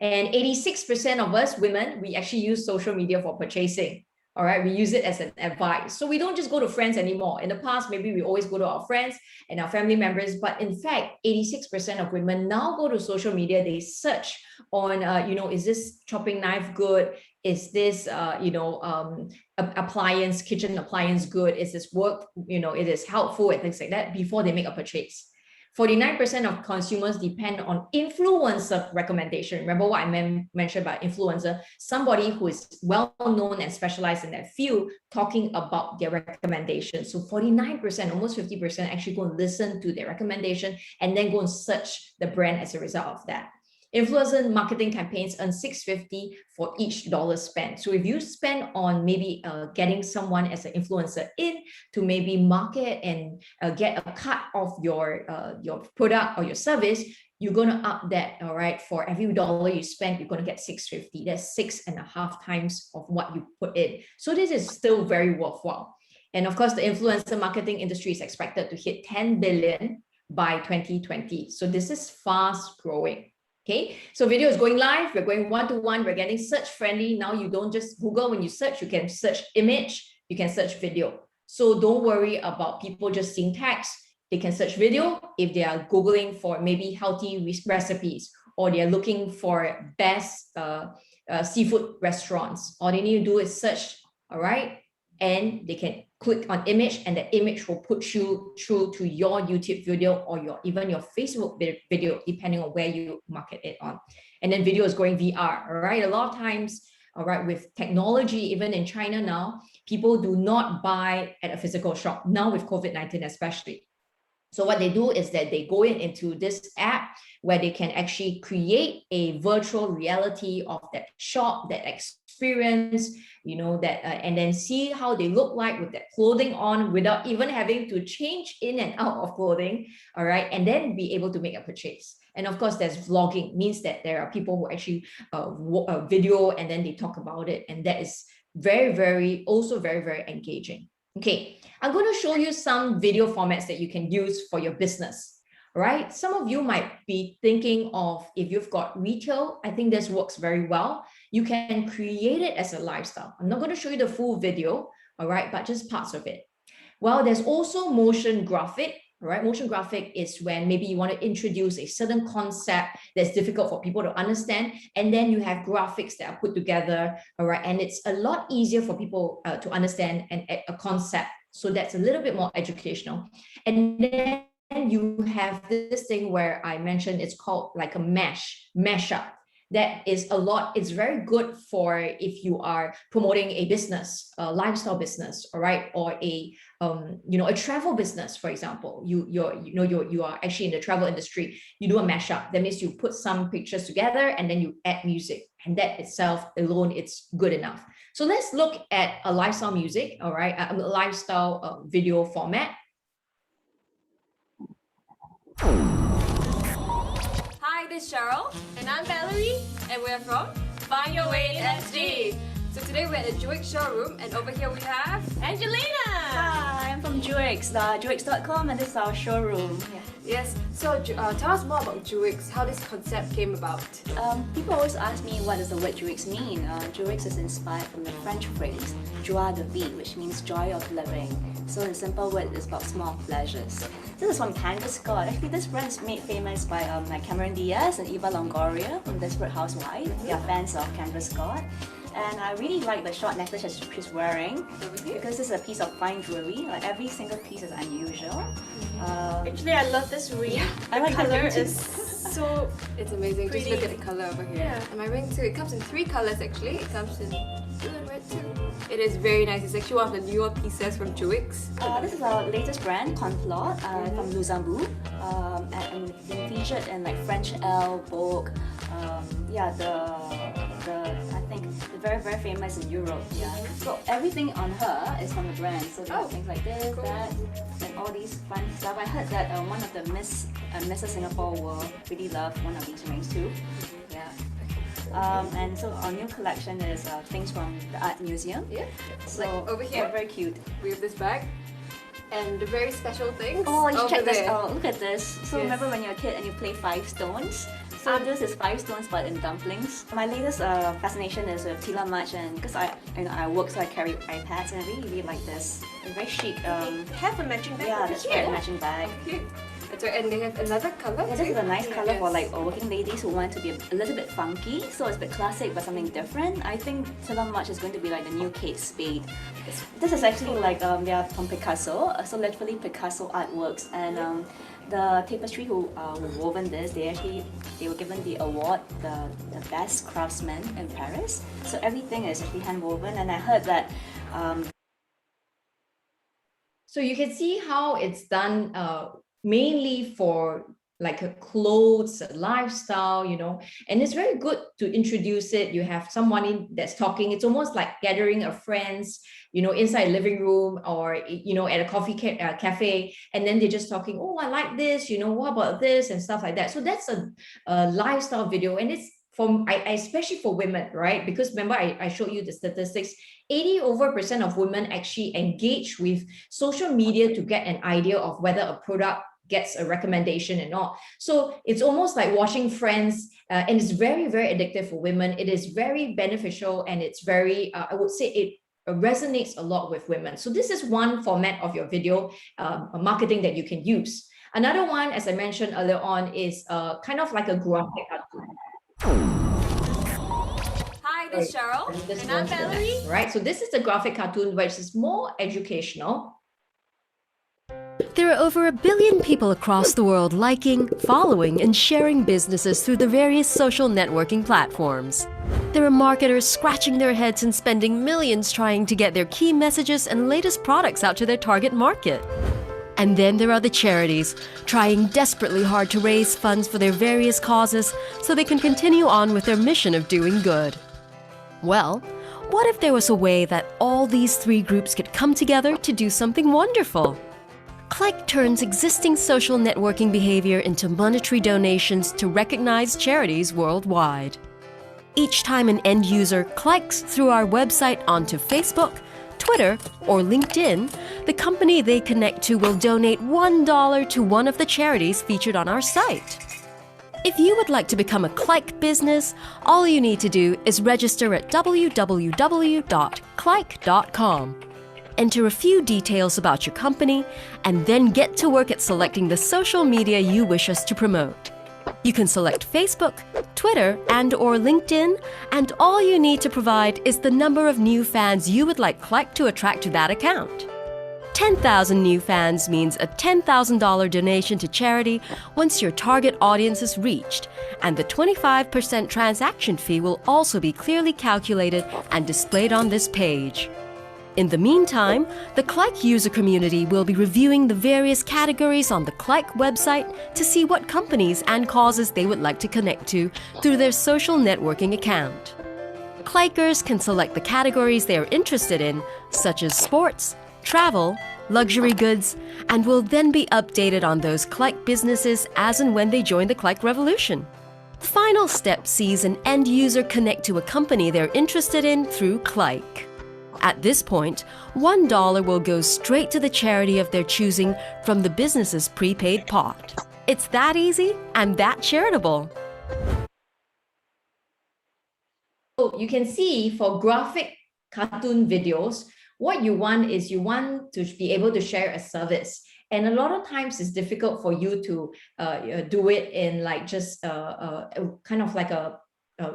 And 86% of us women, we actually use social media for purchasing. All right, we use it as an advice. So we don't just go to friends anymore. In the past, maybe we always go to our friends and our family members, but in fact, 86% of women now go to social media. They search on, is this chopping knife good? Is this, appliance, kitchen appliance good? Is this work, it is helpful and things like that before they make a purchase. 49% of consumers depend on influencer recommendation. Remember what I mentioned about influencer? Somebody who is well-known and specialized in that field talking about their recommendation. So 49%, almost 50% actually go and listen to their recommendation and then go and search the brand as a result of that. Influencer marketing campaigns earn $6.50 for each dollar spent. So if you spend on maybe getting someone as an influencer in to maybe market and get a cut of your product or your service, you're going to up that, all right? For every dollar you spend, you're going to get $6.50. That's 6.5 times of what you put in. So this is still very worthwhile. And of course, the influencer marketing industry is expected to hit 10 billion by 2020. So this is fast growing. Okay, so video is going live. We're going one-to-one. We're getting search friendly. Now you don't just Google when you search, you can search image, you can search video. So don't worry about people just seeing text. They can search video if they are Googling for maybe healthy recipes, or they're looking for best seafood restaurants. All they need to do is search, all right? And they can click on image, and the image will put you through to your YouTube video or even your Facebook video, depending on where you market it on. And then video is going VR, all right? A lot of times, all right, with technology, even in China now, people do not buy at a physical shop, now with COVID-19 especially. So what they do is that they go into this app where they can actually create a virtual reality of that shop, that experience, and then see how they look like with that clothing on without even having to change in and out of clothing, all right, and then be able to make a purchase. And of course, there's vlogging, means that there are people who actually video and then they talk about it, and that is very, very engaging. Okay, I'm going to show you some video formats that you can use for your business, right? Some of you might be thinking of, if you've got retail, I think this works very well. You can create it as a lifestyle. I'm not going to show you the full video, all right, but just parts of it. Well, there's also motion graphic, right? Motion graphic is when maybe you want to introduce a certain concept that's difficult for people to understand, and then you have graphics that are put together, all right? And it's a lot easier for people to understand a concept. So that's a little bit more educational. And then you have this thing where I mentioned, it's called like a mashup. That is it's very good for if you are promoting a business, a lifestyle business, all right, or a a travel business, for example. You are actually in the travel industry. You do a mashup. That means you put some pictures together and then you add music, and that itself alone, it's good enough. So let's look at a lifestyle music, all right, a lifestyle video format. Hi, this is Cheryl. And I'm Valerie. And we're from Find Your Way in SD. So today we're at the Juix showroom, and over here we have Angelina. Hi, I'm from Juix, Juix.com, and this is our showroom. Yes, so tell us more about Juix, how this concept came about. People always ask me, what does the word Juix mean? Juix is inspired from the French phrase joie de vie, which means joy of living. So in simple words, it's about small pleasures. This is from Canvas God. Actually, this brand is made famous by like Cameron Diaz and Eva Longoria from Desperate Housewives. They are fans of Canvas God. And I really like the short necklace that she's wearing because this is a piece of fine jewelry. Like every single piece is unusual. Actually, I love this ring. Yeah, the I like the color ring too. is so It's amazing. pretty. Just look at the color over here. Yeah, and my ring too. It comes in 3 colors actually. It comes in blue and red too. It is very nice. It's actually one of the newer pieces from Juix. This is our latest brand, Conflot, from Luxembourg, and we've been featured in like French Elle, Vogue. I think they're very famous in Europe. Yeah. So everything on her is from the brand. So there are things like this, that, and all these fun stuff. I heard that one of the Mrs. Singapore will really love one of these rings too. Yeah. And so our new collection is things from the art museum. Yeah. So Like over here. yeah, very cute. We have this bag. And the very special things. Oh, you should over check this there. out. Look at this. So Yes. remember when you're a kid and you play 5 stones? So this is 5 stones but in dumplings. My latest fascination is with Tila Much, and because I work, so I carry iPads, and I really like this. It's very chic. Have a matching bag. Yeah, over that's here. right, matching bag. Cute. That's right, and they have another color. Yeah, this is a nice too. color for Yes. like working ladies who want to be a little bit funky. So it's a bit classic but something different. I think Tila Much is going to be like the new Kate Spade. This is actually like they are from Picasso, so literally Picasso artworks, and the tapestry who woven this, they were given the award, the best craftsman in Paris. So everything is actually hand woven, and I heard that. So you can see how it's done mainly for like a clothes, a lifestyle, and it's very good to introduce it. You have someone that's talking. It's almost like gathering of friends, inside a living room or, at a coffee cafe, and then they're just talking, oh, I like this, what about this and stuff like that. So that's a lifestyle video, and it's especially for women, right? Because remember, I showed you the statistics, 80% of women actually engage with social media to get an idea of whether a product gets a recommendation or not. So it's almost like watching Friends, and it's very, very addictive for women. It is very beneficial, and it's very, I would say it resonates a lot with women. So this is one format of your video marketing that you can use. Another one, as I mentioned earlier on, is kind of like a graphic cartoon. Hi, this is Cheryl. And I'm Valerie. Right, so this is the graphic cartoon, which is more educational. There are over 1 billion people across the world liking, following, and sharing businesses through the various social networking platforms. There are marketers scratching their heads and spending millions trying to get their key messages and latest products out to their target market. And then there are the charities, trying desperately hard to raise funds for their various causes so they can continue on with their mission of doing good. Well, what if there was a way that all these 3 groups could come together to do something wonderful? Click turns existing social networking behavior into monetary donations to recognized charities worldwide. Each time an end user clicks through our website onto Facebook, Twitter, or LinkedIn, the company they connect to will donate $1 to one of the charities featured on our site. If you would like to become a Click business, all you need to do is register at www.click.com. enter a few details about your company, and then get to work at selecting the social media you wish us to promote. You can select Facebook, Twitter, and/or LinkedIn, and all you need to provide is the number of new fans you would like Kleik to attract to that account. 10,000 new fans means a $10,000 donation to charity once your target audience is reached, and the 25% transaction fee will also be clearly calculated and displayed on this page. In the meantime, the Kleik user community will be reviewing the various categories on the Kleik website to see what companies and causes they would like to connect to through their social networking account. Kleikers can select the categories they are interested in, such as sports, travel, luxury goods, and will then be updated on those Kleik businesses as and when they join the Kleik revolution. The final step sees an end user connect to a company they're interested in through Kleik. At this point, $1 will go straight to the charity of their choosing from the business's prepaid pot. It's that easy and that charitable. So you can see for graphic cartoon videos, what you want is you want to be able to share a service. And a lot of times it's difficult for you to do it in like just kind of like a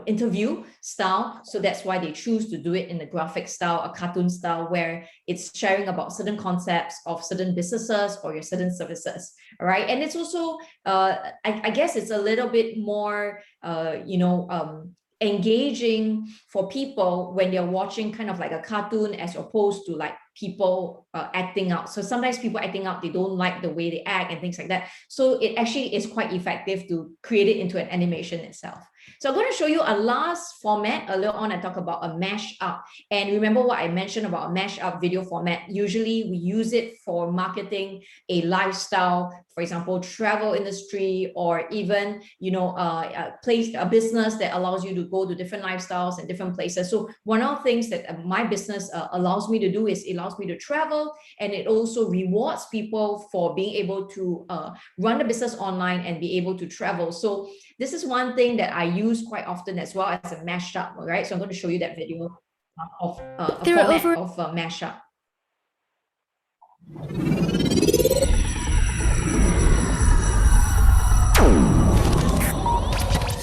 interview style. So that's why they choose to do it in a graphic style, a cartoon style, where it's sharing about certain concepts of certain businesses or your certain services. All right. And it's also, I guess it's a little bit more, engaging for people when they're watching kind of like a cartoon as opposed to like people acting out. So sometimes people acting out, they don't like the way they act and things like that. So it actually is quite effective to create it into an animation itself. So I'm going to show you a last format. Earlier on, I talked about a mashup. And remember what I mentioned about a mashup video format. Usually we use it for marketing a lifestyle, for example, travel industry, or even, a business that allows you to go to different lifestyles and different places. So one of the things that my business allows me to do is it allows me to travel, and it also rewards people for being able to run the business online and be able to travel. So this is one thing that I use quite often as well as a mashup. All right, so I'm going to show you that video of a format of a mashup.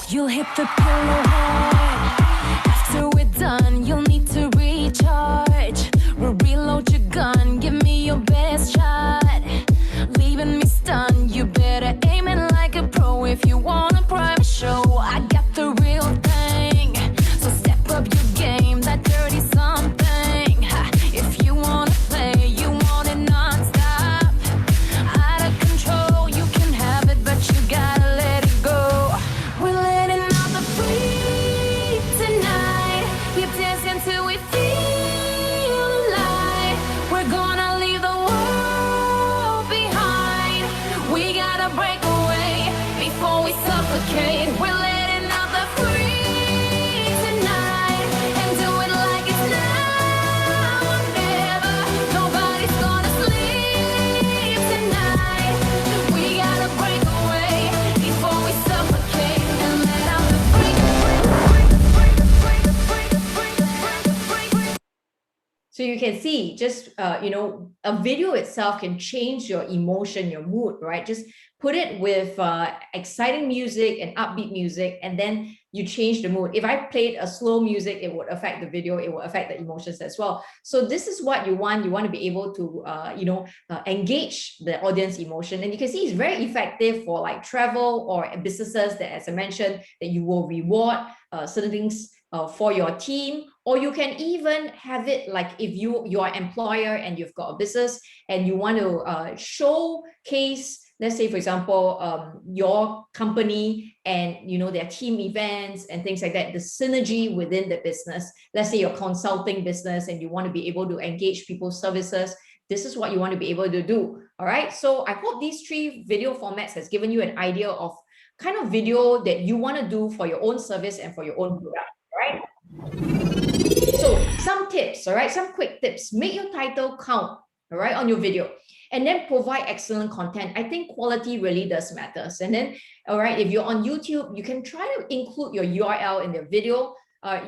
You'll hit the pillow hard. After we're done, you'll need to recharge. Reload your gun, give me your best shot. Leaving me stunned, you better aim it like a pro if you want a private show. I got the real thing, so step up your game, that dirty something. If you wanna play, you want it non-stop. Out of control, you can have it, but you gotta let it go. We're letting out the freak tonight. Keep dancing till we feel alive. We're gonna leave the world behind. We gotta break away before we suffocate. We're letting out the freak tonight and do it like it's now or never. Nobody's gonna sleep tonight. We gotta break away before we suffocate and let out the freak. So you can see just, a video itself can change your emotion, your mood, right? Just put it with exciting music and upbeat music, and then you change the mood. If I played a slow music, it would affect the video, it will affect the emotions as well. So this is what you want. You want to be able to, engage the audience emotion. And you can see it's very effective for like travel or businesses that, as I mentioned, that you will reward certain things for your team, or you can even have it like if you are an employer and you've got a business and you want to showcase, let's say, for example, your company and their team events and things like that, the synergy within the business. Let's say your consulting business and you want to be able to engage people's services. This is what you want to be able to do. All right. So I hope these 3 video formats has given you an idea of kind of video that you want to do for your own service and for your own product. Right? So some tips, all right, some quick tips. Make your title count, all right, on your video, and then provide excellent content. I think quality really does matter. And then, all right, if you're on YouTube, you can try to include your URL in the video.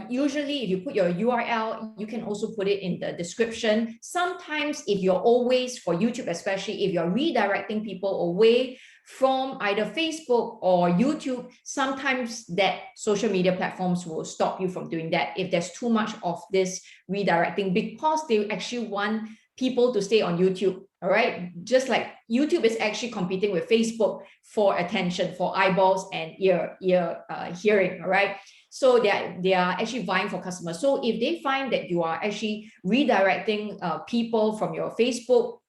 Usually if you put your URL, you can also put it in the description. Sometimes if you're always, for YouTube especially, if you're redirecting people away from either Facebook or YouTube, sometimes that social media platforms will stop you from doing that if there's too much of this redirecting, because they actually want people to stay on YouTube. All right, just like YouTube is actually competing with Facebook for attention, for eyeballs and hearing. All right, so they are actually vying for customers. So if they find that you are actually redirecting people from your Facebook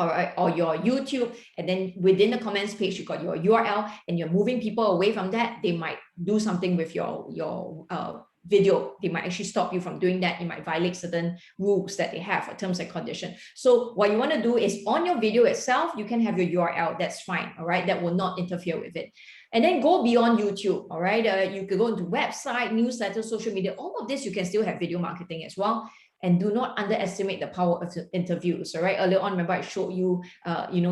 or your YouTube, and then within the comments page you got your URL, and you're moving people away from that, they might do something with your video. They might actually stop you from doing that. You might violate certain rules that they have for terms and conditions. So what you want to do is on your video itself, you can have your URL. That's fine. All right, that will not interfere with it. And then go beyond YouTube. All right, you could go into website, newsletter, social media. All of this you can still have video marketing as well. And do not underestimate the power of interviews. All right, earlier on, remember I showed you,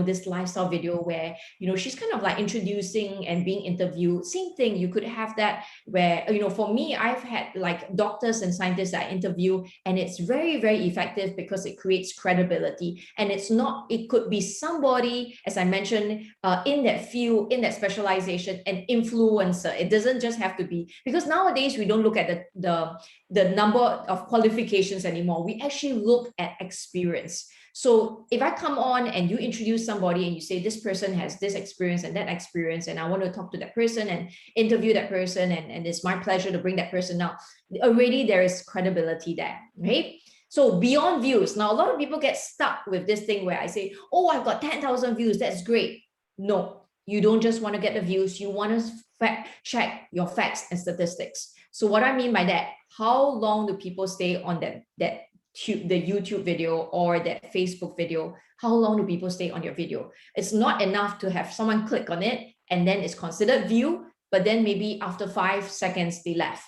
this lifestyle video where, she's kind of like introducing and being interviewed. Same thing, you could have that where, for me, I've had like doctors and scientists that I interview, and it's very, very effective because it creates credibility. And it could be somebody, as I mentioned, in that field, in that specialization, an influencer. It doesn't just have to be, because nowadays we don't look at the number of qualifications anymore. We actually look at experience. So if I come on and you introduce somebody and you say this person has this experience and that experience, and I want to talk to that person and interview that person, and it's my pleasure to bring that person out, already there is credibility there, right? So beyond views. Now, a lot of people get stuck with this thing where I say, oh, I've got 10,000 views, that's great. No, you don't just want to get the views, you want to fact check your facts and statistics. So what I mean by that, how long do people stay on the YouTube video or that Facebook video? How long do people stay on your video? It's not enough to have someone click on it and then it's considered view, but then maybe after 5 seconds they left.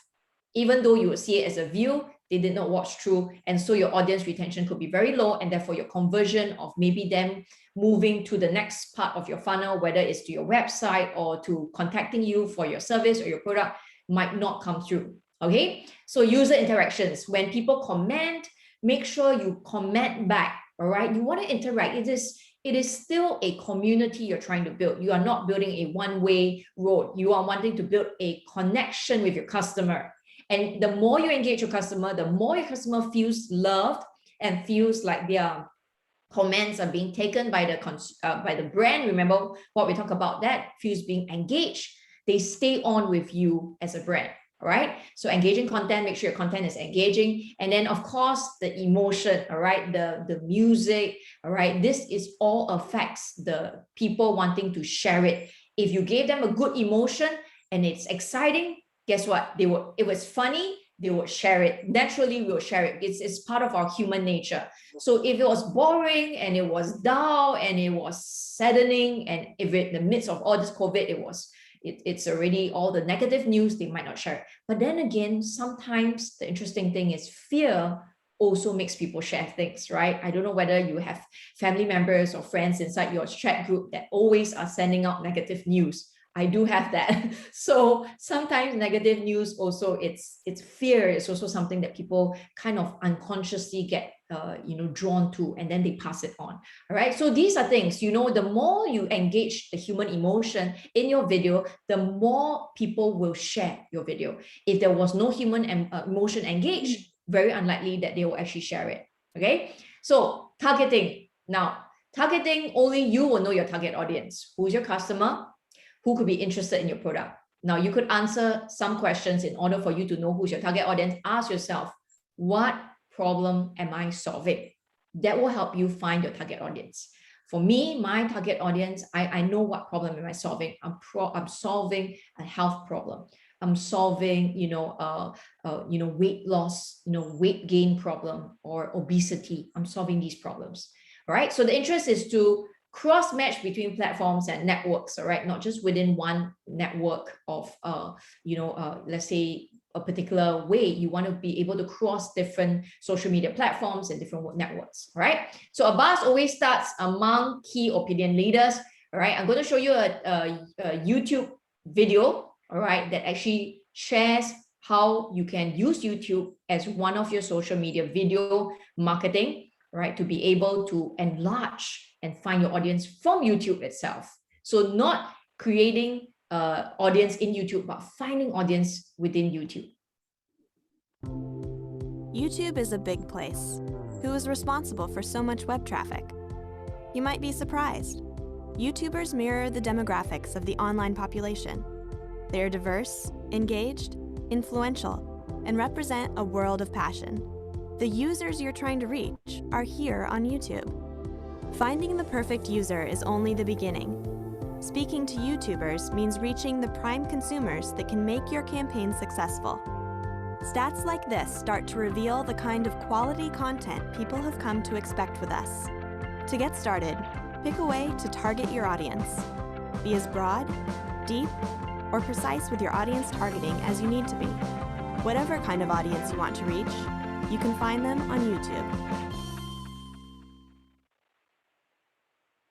Even though you would see it as a view, they did not watch through, and so your audience retention could be very low, and therefore your conversion of maybe them moving to the next part of your funnel, whether it's to your website or to contacting you for your service or your product, might not come through. Okay, so user interactions. When people comment, make sure you comment back. All right, you want to interact. It is still a community you're trying to build. You are not building a one-way road. You are wanting to build a connection with your customer. And the more you engage your customer, the more your customer feels loved and feels like their comments are being taken by the brand. Remember what we talk about, that feels being engaged. They stay on with you as a brand. All right, so engaging content, make sure your content is engaging. And then of course the emotion, all right, the music, all right, this is all affects the people wanting to share it. If you gave them a good emotion and it's exciting, guess what, it was funny, they will share it. Naturally we'll share it. It's part of our human nature. So if it was boring and it was dull and it was saddening, and if in the midst of all this COVID it's already all the negative news, they might not share it. But then again, sometimes the interesting thing is fear also makes people share things, right? I don't know whether you have family members or friends inside your chat group that always are sending out negative news. I do have that. So sometimes negative news also, it's fear. It's also something that people kind of unconsciously get drawn to, and then they pass it on. All right, so these are things, the more you engage the human emotion in your video, the more people will share your video. If there was no human emotion engaged, very unlikely that they will actually share it. Okay, so targeting. Now, targeting, only you will know your target audience. Who's your customer? Who could be interested in your product? Now, you could answer some questions in order for you to know who's your target audience. Ask yourself, what problem am I solving? That will help you find your target audience. For me, my target audience, I know what problem am I solving. I'm solving a health problem. I'm solving, weight loss, weight gain problem, or obesity. I'm solving these problems. All right. So the interest is to cross-match between platforms and networks, all right, not just within one network of, let's say a particular way. You want to be able to cross different social media platforms and different networks, all right? So a buzz always starts among key opinion leaders, all right? I'm going to show you a YouTube video, all right, that actually shares how you can use YouTube as one of your social media video marketing, right? To be able to enlarge and find your audience from YouTube itself. So not creating audience in YouTube, but finding audience within YouTube. YouTube is a big place. Who is responsible for so much web traffic? You might be surprised. YouTubers mirror the demographics of the online population. They are diverse, engaged, influential, and represent a world of passion. The users you're trying to reach are here on YouTube. Finding the perfect user is only the beginning. Speaking to YouTubers means reaching the prime consumers that can make your campaign successful. Stats like this start to reveal the kind of quality content people have come to expect with us. To get started, pick a way to target your audience. Be as broad, deep, or precise with your audience targeting as you need to be. Whatever kind of audience you want to reach, you can find them on YouTube.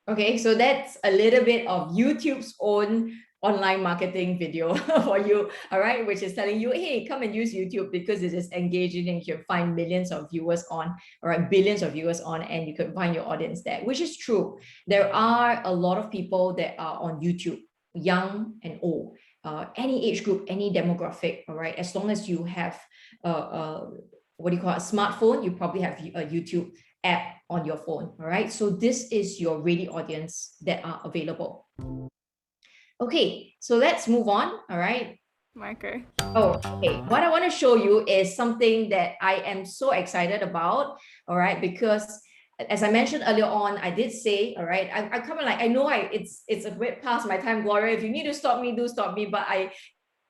Okay, so that's a little bit of YouTube's own online marketing video for you, all right, which is telling you, hey, come and use YouTube because it is engaging and you can find millions of viewers on, all right, billions of viewers on, and you can find your audience there, which is true. There are a lot of people that are on YouTube, young and old, any age group, any demographic, all right, as long as you have what do you call it, a smartphone, you probably have a YouTube app on your phone, all right? So this is your ready audience that are available. Okay, so let's move on, all right? Marker. Oh, okay. What I want to show you is something that I am so excited about, all right? Because as I mentioned earlier on, I did say, all right, I kind of like, I know it's a bit past my time, Gloria. If you need to stop me, do stop me. But I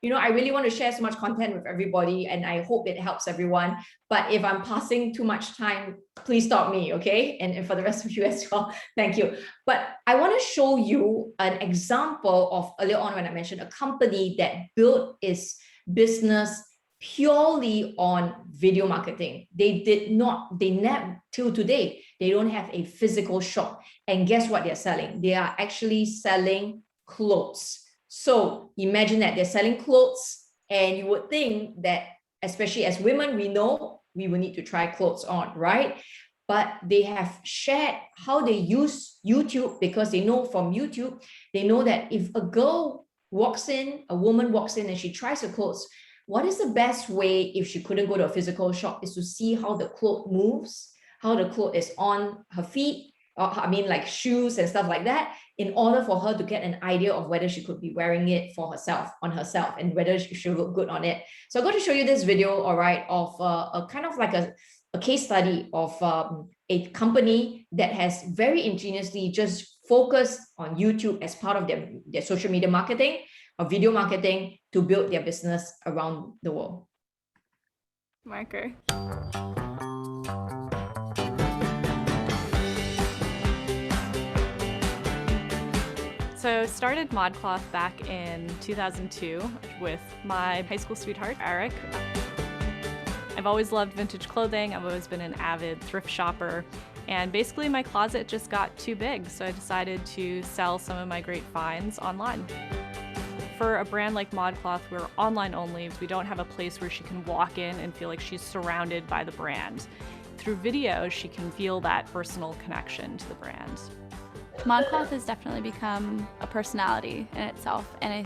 really want to share so much content with everybody, and I hope it helps everyone. But if I'm passing too much time, please stop me, okay? And for the rest of you as well, thank you. But I want to show you an example of earlier on when I mentioned a company that built its business purely on video marketing. Till today, they don't have a physical shop. And guess what they're selling? They are actually selling clothes. So imagine that they're selling clothes, and you would think that, especially as women, we know we will need to try clothes on, right? But they have shared how they use YouTube, because they know from YouTube, they know that if a woman walks in and she tries her clothes, what is the best way if she couldn't go to a physical shop is to see how the cloth moves, how the cloth is on her feet, or I mean like shoes and stuff like that, in order for her to get an idea of whether she could be wearing it for herself, on herself, and whether she should look good on it. So I'm going to show you this video, all right, of a kind of like a case study of a company that has very ingeniously just focused on YouTube as part of their social media marketing or video marketing to build their business around the world. Marker. So started ModCloth back in 2002 with my high school sweetheart, Eric. I've always loved vintage clothing. I've always been an avid thrift shopper. And basically my closet just got too big, so I decided to sell some of my great finds online. For a brand like ModCloth, we're online only. We don't have a place where she can walk in and feel like she's surrounded by the brand. Through video, she can feel that personal connection to the brand. ModCloth has definitely become a personality in itself, and I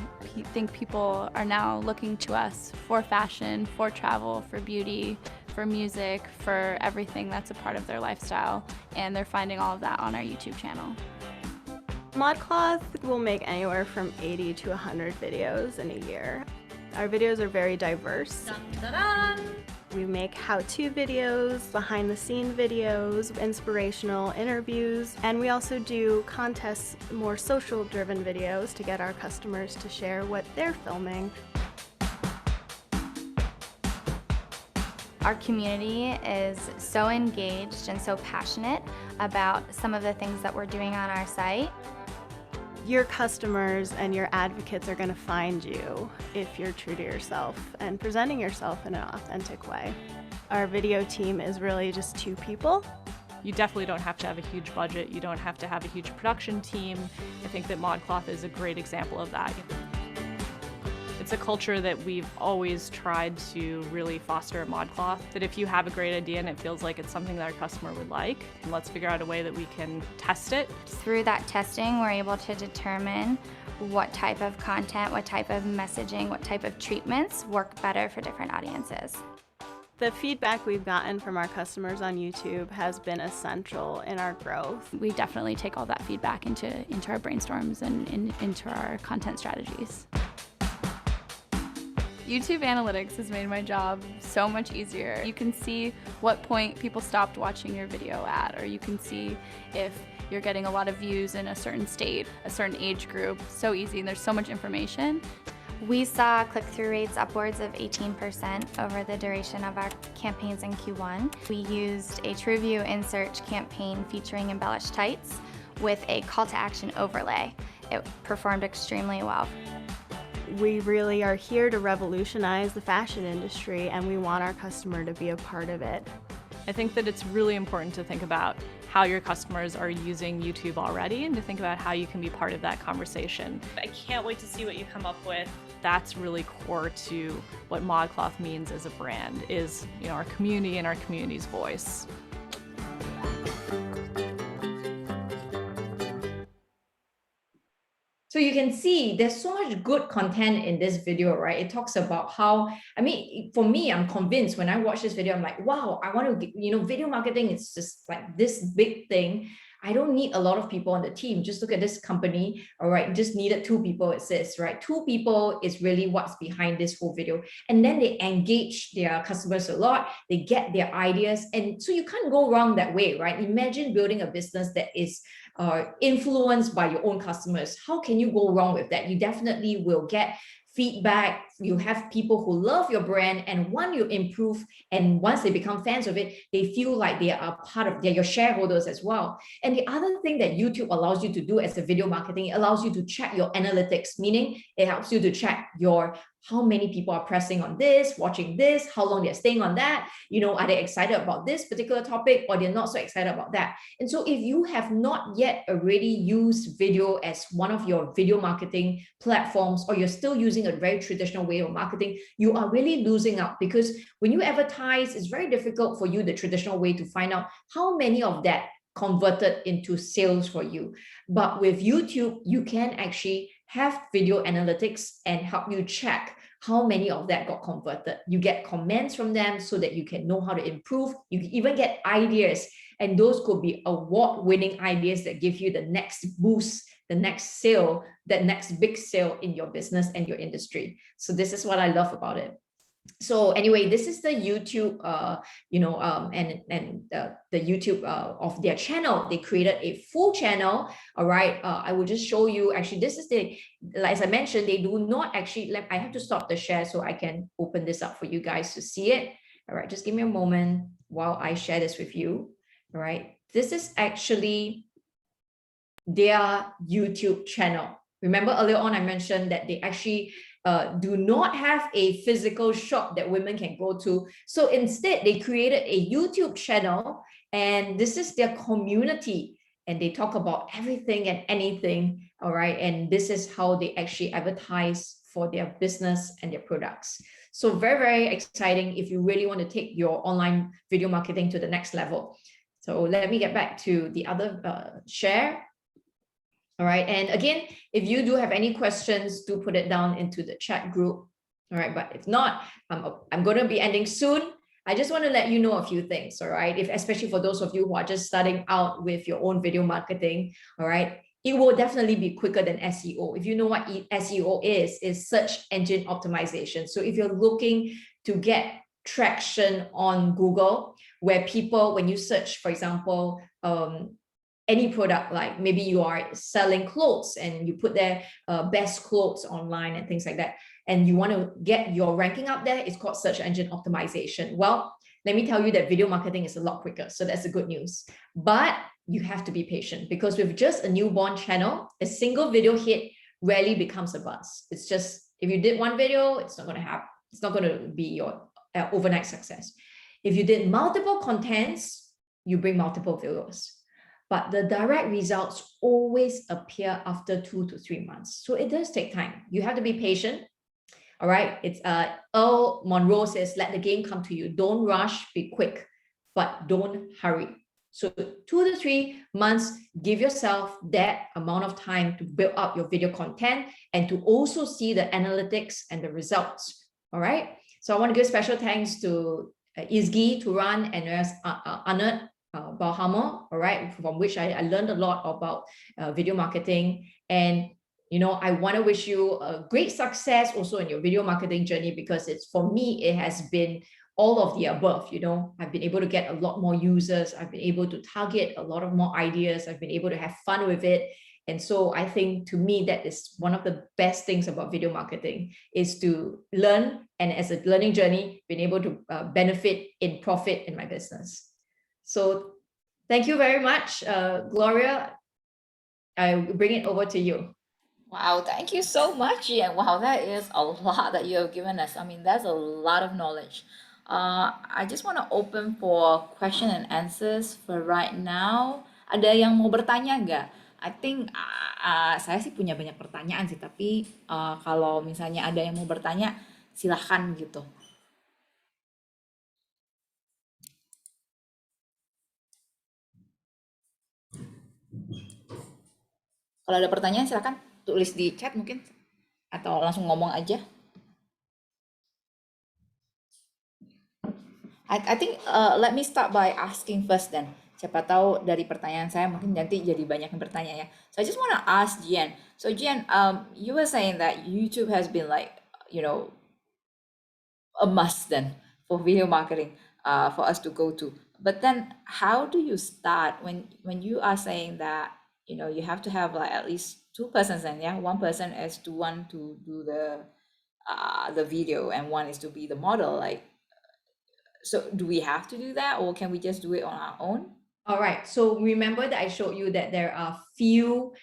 think people are now looking to us for fashion, for travel, for beauty, for music, for everything that's a part of their lifestyle, and they're finding all of that on our YouTube channel. ModCloth will make anywhere from 80 to 100 videos in a year. Our videos are very diverse. Dun, dun, dun. We make how-to videos, behind-the-scene videos, inspirational interviews, and we also do contests, more social-driven videos to get our customers to share what they're filming. Our community is so engaged and so passionate about some of the things that we're doing on our site. Your customers and your advocates are going to find you if you're true to yourself and presenting yourself in an authentic way. Our video team is really just 2 people. You definitely don't have to have a huge budget. You don't have to have a huge production team. I think that ModCloth is a great example of that. It's a culture that we've always tried to really foster at ModCloth, that if you have a great idea and it feels like it's something that our customer would like, let's figure out a way that we can test it. Through that testing, we're able to determine what type of content, what type of messaging, what type of treatments work better for different audiences. The feedback we've gotten from our customers on YouTube has been essential in our growth. We definitely take all that feedback into our brainstorms and into our content strategies. YouTube analytics has made my job so much easier. You can see what point people stopped watching your video at, or you can see if you're getting a lot of views in a certain state, a certain age group. So easy, and there's so much information. We saw click-through rates upwards of 18% over the duration of our campaigns in Q1. We used a TrueView in-search campaign featuring embellished tights with a call to action overlay. It performed extremely well. We really are here to revolutionize the fashion industry, and we want our customer to be a part of it. I think that it's really important to think about how your customers are using YouTube already and to think about how you can be part of that conversation. I can't wait to see what you come up with. That's really core to what ModCloth means as a brand, is our community and our community's voice. So you can see there's so much good content in this video, right? It talks about how, for me, I'm convinced when I watch this video, I'm like, wow, I want to, video marketing is just like this big thing. I don't need a lot of people on the team. Just look at this company, all right? Just needed 2 people, it says, right? 2 people is really what's behind this whole video. And then they engage their customers a lot. They get their ideas. And so you can't go wrong that way, right? Imagine building a business that is influenced by your own customers. How can you go wrong with that? You definitely will get feedback. You have people who love your brand and want you improve, and once they become fans of it, they feel like they are part of, they're your shareholders as well. And the other thing that YouTube allows you to do as a video marketing, it allows you to check your analytics, meaning it helps you to check how many people are pressing on this, watching this, how long they're staying on that, are they excited about this particular topic, or they're not so excited about that. And so if you have not yet already used video as one of your video marketing platforms, or you're still using a very traditional way of marketing, you are really losing out, because when you advertise, it's very difficult for you, the traditional way, to find out how many of that converted into sales for you. But with YouTube, you can actually have video analytics and help you check how many of that got converted. You get comments from them so that you can know how to improve. You even get ideas, and those could be award-winning ideas that give you the next boost, the next sale, that next big sale in your business and your industry. So this is what I love about it. So anyway, this is the YouTube, the YouTube of their channel. They created a full channel. All right. I will just show you. Actually, this is as I mentioned, they do not actually, I have to stop the share so I can open this up for you guys to see it. All right. Just give me a moment while I share this with you. All right. This is actually their YouTube channel. Remember earlier on, I mentioned that they actually do not have a physical shop that women can go to. So instead, they created a YouTube channel, and this is their community, and they talk about everything and anything. All right. And this is how they actually advertise for their business and their products. So very, very exciting if you really want to take your online video marketing to the next level. So let me get back to the other share. All right. And again, if you do have any questions, do put it down into the chat group. All right. But if not, I'm going to be ending soon. I just want to let you know a few things. All right. Especially for those of you who are just starting out with your own video marketing. All right. It will definitely be quicker than SEO. If you know what SEO is search engine optimization. So if you're looking to get traction on Google, where people, when you search, for example, any product, like maybe you are selling clothes and you put their best clothes online and things like that, and you want to get your ranking up there, it's called search engine optimization. Well, let me tell you that video marketing is a lot quicker. So that's the good news. But you have to be patient, because with just a newborn channel, a single video hit rarely becomes a buzz. It's just, if you did one video, it's not going to be your overnight success. If you did multiple contents, you bring multiple viewers. But the direct results always appear after 2 to 3 months. So it does take time. You have to be patient. All right. It's Earl Monroe says, let the game come to you. Don't rush, be quick, but don't hurry. So 2 to 3 months, give yourself that amount of time to build up your video content and to also see the analytics and the results. All right. So I want to give special thanks to Izgi, Turan, and Anand Balhammer, all right, from which I learned a lot about video marketing. And I want to wish you a great success also in your video marketing journey, because for me, it has been all of the above. I've been able to get a lot more users. I've been able to target a lot of more ideas. I've been able to have fun with it. And so I think, to me, that is one of the best things about video marketing, is to learn, and as a learning journey, being able to benefit in profit in my business. So thank you very much, Gloria. I bring it over to you. Wow, thank you so much, Jeeann. Wow, that is a lot that you have given us. I mean, that's a lot of knowledge. I just want to open for question and answers for right now. Ada yang mau bertanya nggak? I think saya sih punya banyak pertanyaan sih, tapi kalau misalnya ada yang mau bertanya, silahkan gitu. Kalau ada pertanyaan, silahkan tulis di chat mungkin, atau langsung ngomong aja. I think let me start by asking first then. Siapa tahu dari pertanyaan saya mungkin nanti jadi banyak yang bertanya ya. So I just want to ask Jeeann. So Jeeann, you were saying that YouTube has been like, a must then for video marketing for us to go to. But then how do you start when you are saying that, you have to have like at least 2 persons, and one person is to want to do the video and one is to be the model, like, so do we have to do that, or can we just do it on our own? All right. So remember that I showed you that there are few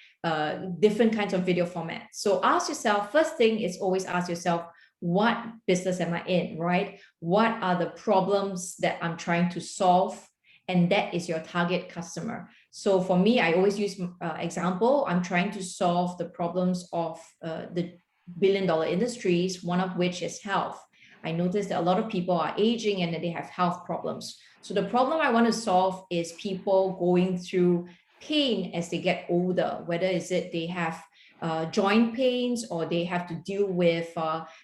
different kinds of video formats. So ask yourself, first thing is always ask yourself, what business am I in, right? What are the problems that I'm trying to solve? And that is your target customer. So for me, I always use example. I'm trying to solve the problems of the billion-dollar industries, one of which is health. I noticed that a lot of people are aging and that they have health problems. So the problem I want to solve is people going through pain as they get older, whether is it they have joint pains or they have to deal with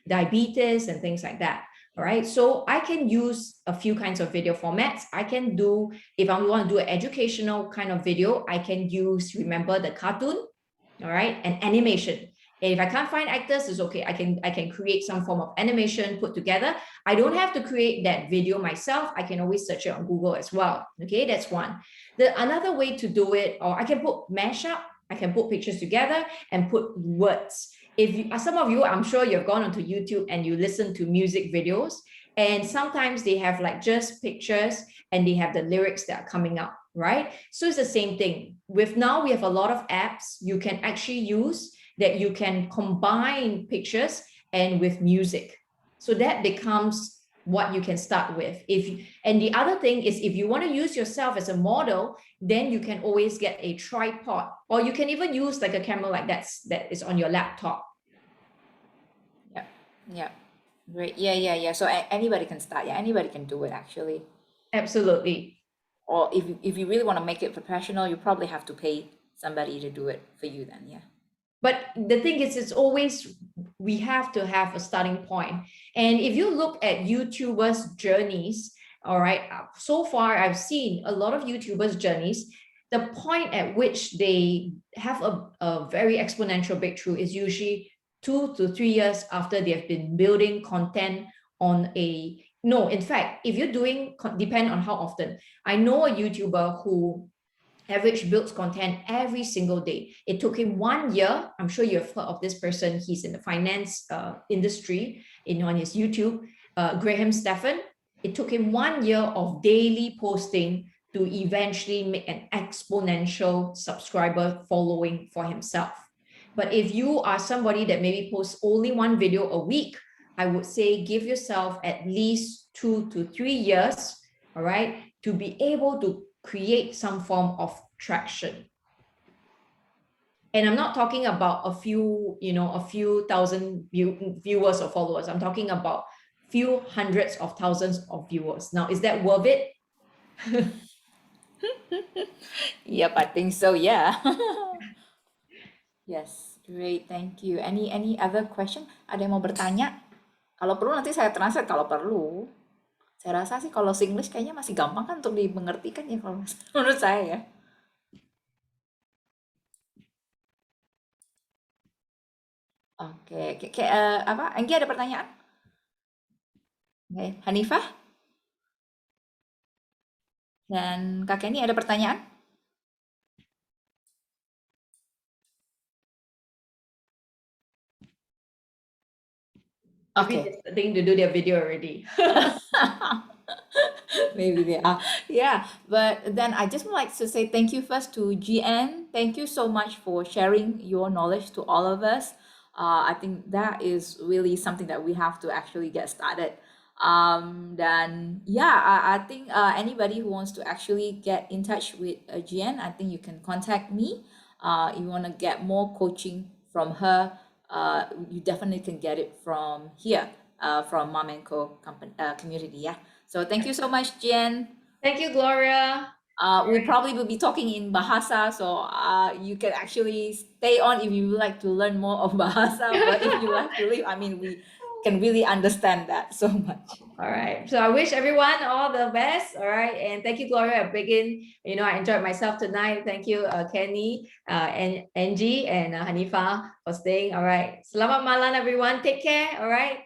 diabetes and things like that. All right, so I can use a few kinds of video formats. I can do, if I want to do an educational kind of video, I can use, remember, the cartoon, all right, and animation. And if I can't find actors, it's okay. I can create some form of animation put together. I don't have to create that video myself. I can always search it on Google as well. Okay, that's one. Another way to do it, or I can put mashup. I can put pictures together and put words. Some of you, I'm sure you've gone onto YouTube and you listen to music videos, and sometimes they have like just pictures and they have the lyrics that are coming up, right? So it's the same thing. Now we have a lot of apps you can actually use that you can combine pictures and with music. So that becomes what you can start with. And the other thing is, if you want to use yourself as a model, then you can always get a tripod, or you can even use like a camera like that is on your laptop. Yeah, great. Yeah. So anybody can start. Yeah, anybody can do it actually. Absolutely. Or if you really want to make it professional, you probably have to pay somebody to do it for you then. Yeah. But the thing is, it's always, we have to have a starting point. And if you look at YouTubers' journeys, all right, so far I've seen a lot of YouTubers' journeys, the point at which they have a very exponential breakthrough is usually 2 to 3 years after they have been building content on in fact, if you're doing, depend on how often. I know a YouTuber who average builds content every single day. It took him 1 year. I'm sure you've heard of this person. He's in the finance industry on his YouTube, Graham Stephan. It took him 1 year of daily posting to eventually make an exponential subscriber following for himself. But if you are somebody that maybe posts only 1 video a week, I would say give yourself at least 2 to 3 years, all right, to be able to create some form of traction. And I'm not talking about a few, a few thousand viewers or followers. I'm talking about few hundreds of thousands of viewers. Now, is that worth it? Yep, I think so. Yeah. Yes, great. Thank you. Any other question? Ada yang mau bertanya? Kalau perlu nanti saya translate kalau perlu. Saya rasa sih kalau Singlish kayaknya masih gampang kan untuk dimengerti kan ya kalau menurut saya ya. Oke, apa? Anggi ada pertanyaan? Oke, Hanifah dan Kak Kenny ada pertanyaan? Maybe they're starting to do their video already. Maybe they are. Yeah, but then I just would like to say thank you first to Jeeann. Thank you so much for sharing your knowledge to all of us. I think that is really something that we have to actually get started. Then yeah, I think anybody who wants to actually get in touch with Jeeann, I think you can contact me. If you want to get more coaching from her, you definitely can get it from here, from Mom&Co community. Yeah. So thank you so much, Jeeann. Thank you, Gloria. We probably will be talking in Bahasa, so you can actually stay on if you would like to learn more of Bahasa. But if you have to leave, I mean, we can really understand that so much. All right. So I wish everyone all the best. All right. And thank you, Gloria. I enjoyed myself tonight. Thank you, Kenny, and Angie, and Hanifa for staying. All right. Selamat malam, everyone. Take care. All right.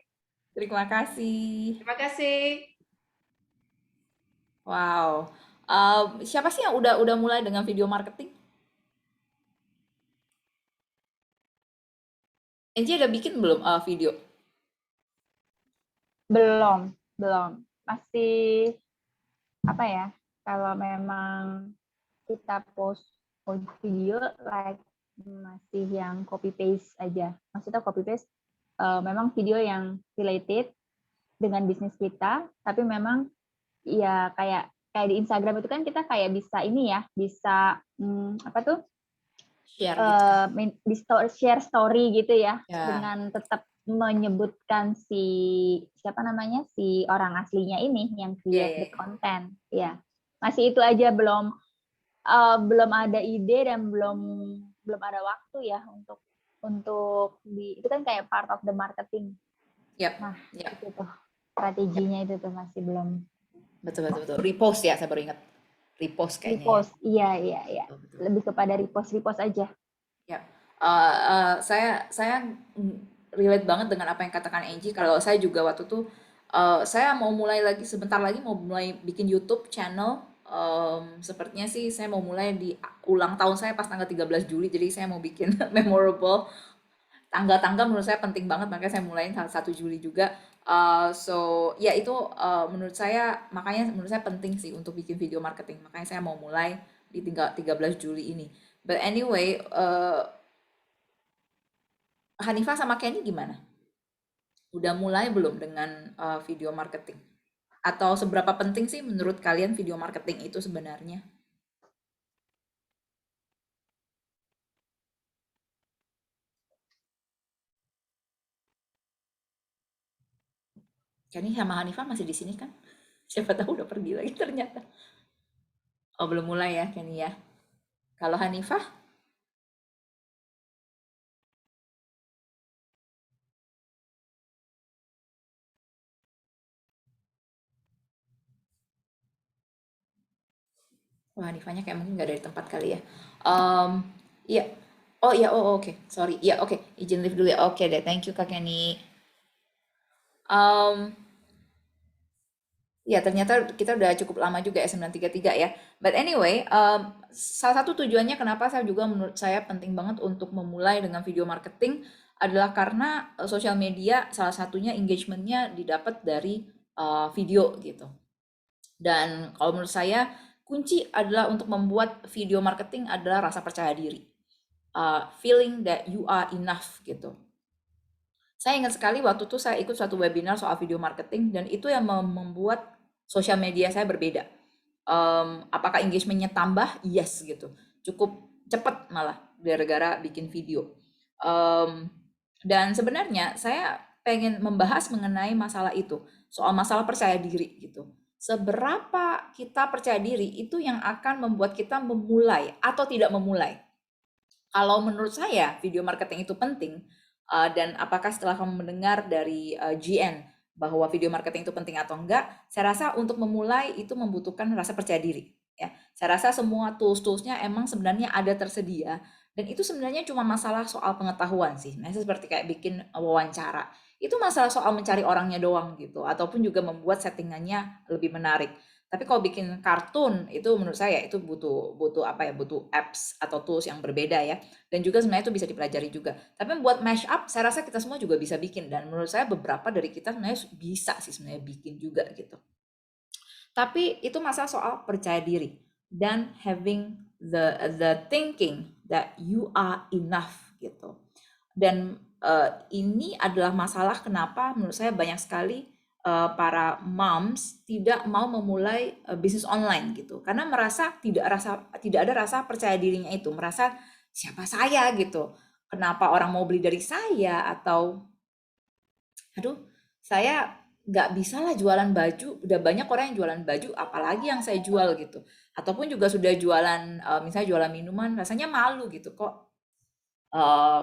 Terima kasih. Terima kasih. Wow. Siapa sih yang udah mulai dengan video marketing? Angie ada bikin belum video? Belum. Masih apa ya? Kalau memang kita post video like masih yang copy paste aja. Maksudnya copy paste memang video yang related dengan bisnis kita, tapi memang ya kayak di Instagram itu kan kita kayak bisa ini ya, bisa apa tuh? Share story gitu ya, dengan tetap menyebutkan si orang aslinya ini yang create the content. Ya, masih itu aja, belum ada ide dan belum ada waktu ya untuk itu kan kayak part of the marketing. Nah, itu tuh strateginya itu tuh masih belum. Betul. Repost ya, saya baru ingat. Repost kayaknya. Repost, iya. Lebih kepada repost aja. Ya, saya relate banget dengan apa yang katakan Angie. Kalau saya juga waktu itu saya mau mulai lagi, sebentar lagi mau mulai bikin YouTube channel. Sepertinya sih saya mau mulai di ulang tahun saya pas tanggal 13 Juli. Jadi saya mau bikin memorable. Tanggal-tanggal menurut saya penting banget, makanya saya mulai 1 Juli juga. So ya itu menurut saya penting sih untuk bikin video marketing. Makanya saya mau mulai di 13 Juli ini. But anyway, Hanifah sama Kenny gimana? Udah mulai belum dengan video marketing? Atau seberapa penting sih menurut kalian video marketing itu sebenarnya? Kenny sama Hanifah masih di sini kan? Siapa tahu udah pergi lagi ternyata. Oh, belum mulai ya Kenny ya. Kalau Hanifah? Wah, Hanifahnya kayak mungkin nggak dari tempat kali ya. Iya. Oke. Sorry. Iya, oke. Izin live dulu ya. Oke deh, thank you Kak Kenny. Ya, ternyata kita udah cukup lama juga ya, 9:33 ya. But anyway, salah satu tujuannya kenapa menurut saya penting banget untuk memulai dengan video marketing adalah karena sosial media salah satunya engagement-nya didapat dari video gitu. Dan kalau menurut saya kunci adalah untuk membuat video marketing adalah rasa percaya diri. Feeling that you are enough gitu. Saya ingat sekali waktu itu saya ikut suatu webinar soal video marketing dan itu yang membuat sosial media saya berbeda. Apakah engagementnya tambah? Yes gitu. Cukup cepat malah. gara-gara bikin video. Dan sebenarnya saya pengen membahas mengenai masalah itu, soal masalah percaya diri gitu. Seberapa kita percaya diri itu yang akan membuat kita memulai atau tidak memulai. Kalau menurut saya video marketing itu penting, dan apakah setelah kamu mendengar dari Jeeann bahwa video marketing itu penting atau enggak, saya rasa untuk memulai itu membutuhkan rasa percaya diri. Ya, saya rasa semua tools-toolsnya emang sebenarnya ada tersedia, dan itu sebenarnya cuma masalah soal pengetahuan sih. Misalnya seperti kayak bikin wawancara, itu masalah soal mencari orangnya doang gitu, ataupun juga membuat settingannya lebih menarik. Tapi kalau bikin kartun itu menurut saya itu butuh apa ya, butuh apps atau tools yang berbeda ya. Dan juga sebenarnya itu bisa dipelajari juga. Tapi buat mash up saya rasa kita semua juga bisa bikin, dan menurut saya beberapa dari kita sebenarnya bisa sih sebenarnya bikin juga gitu. Tapi itu masalah soal percaya diri dan having the thinking that you are enough gitu. Dan ini adalah masalah kenapa menurut saya banyak sekali para moms tidak mau memulai bisnis online gitu, karena merasa tidak ada rasa percaya dirinya itu, merasa siapa saya gitu, kenapa orang mau beli dari saya, atau aduh saya nggak bisa lah jualan baju, udah banyak orang yang jualan baju, apalagi yang saya jual gitu. Ataupun juga sudah jualan misalnya jualan minuman, rasanya malu gitu kok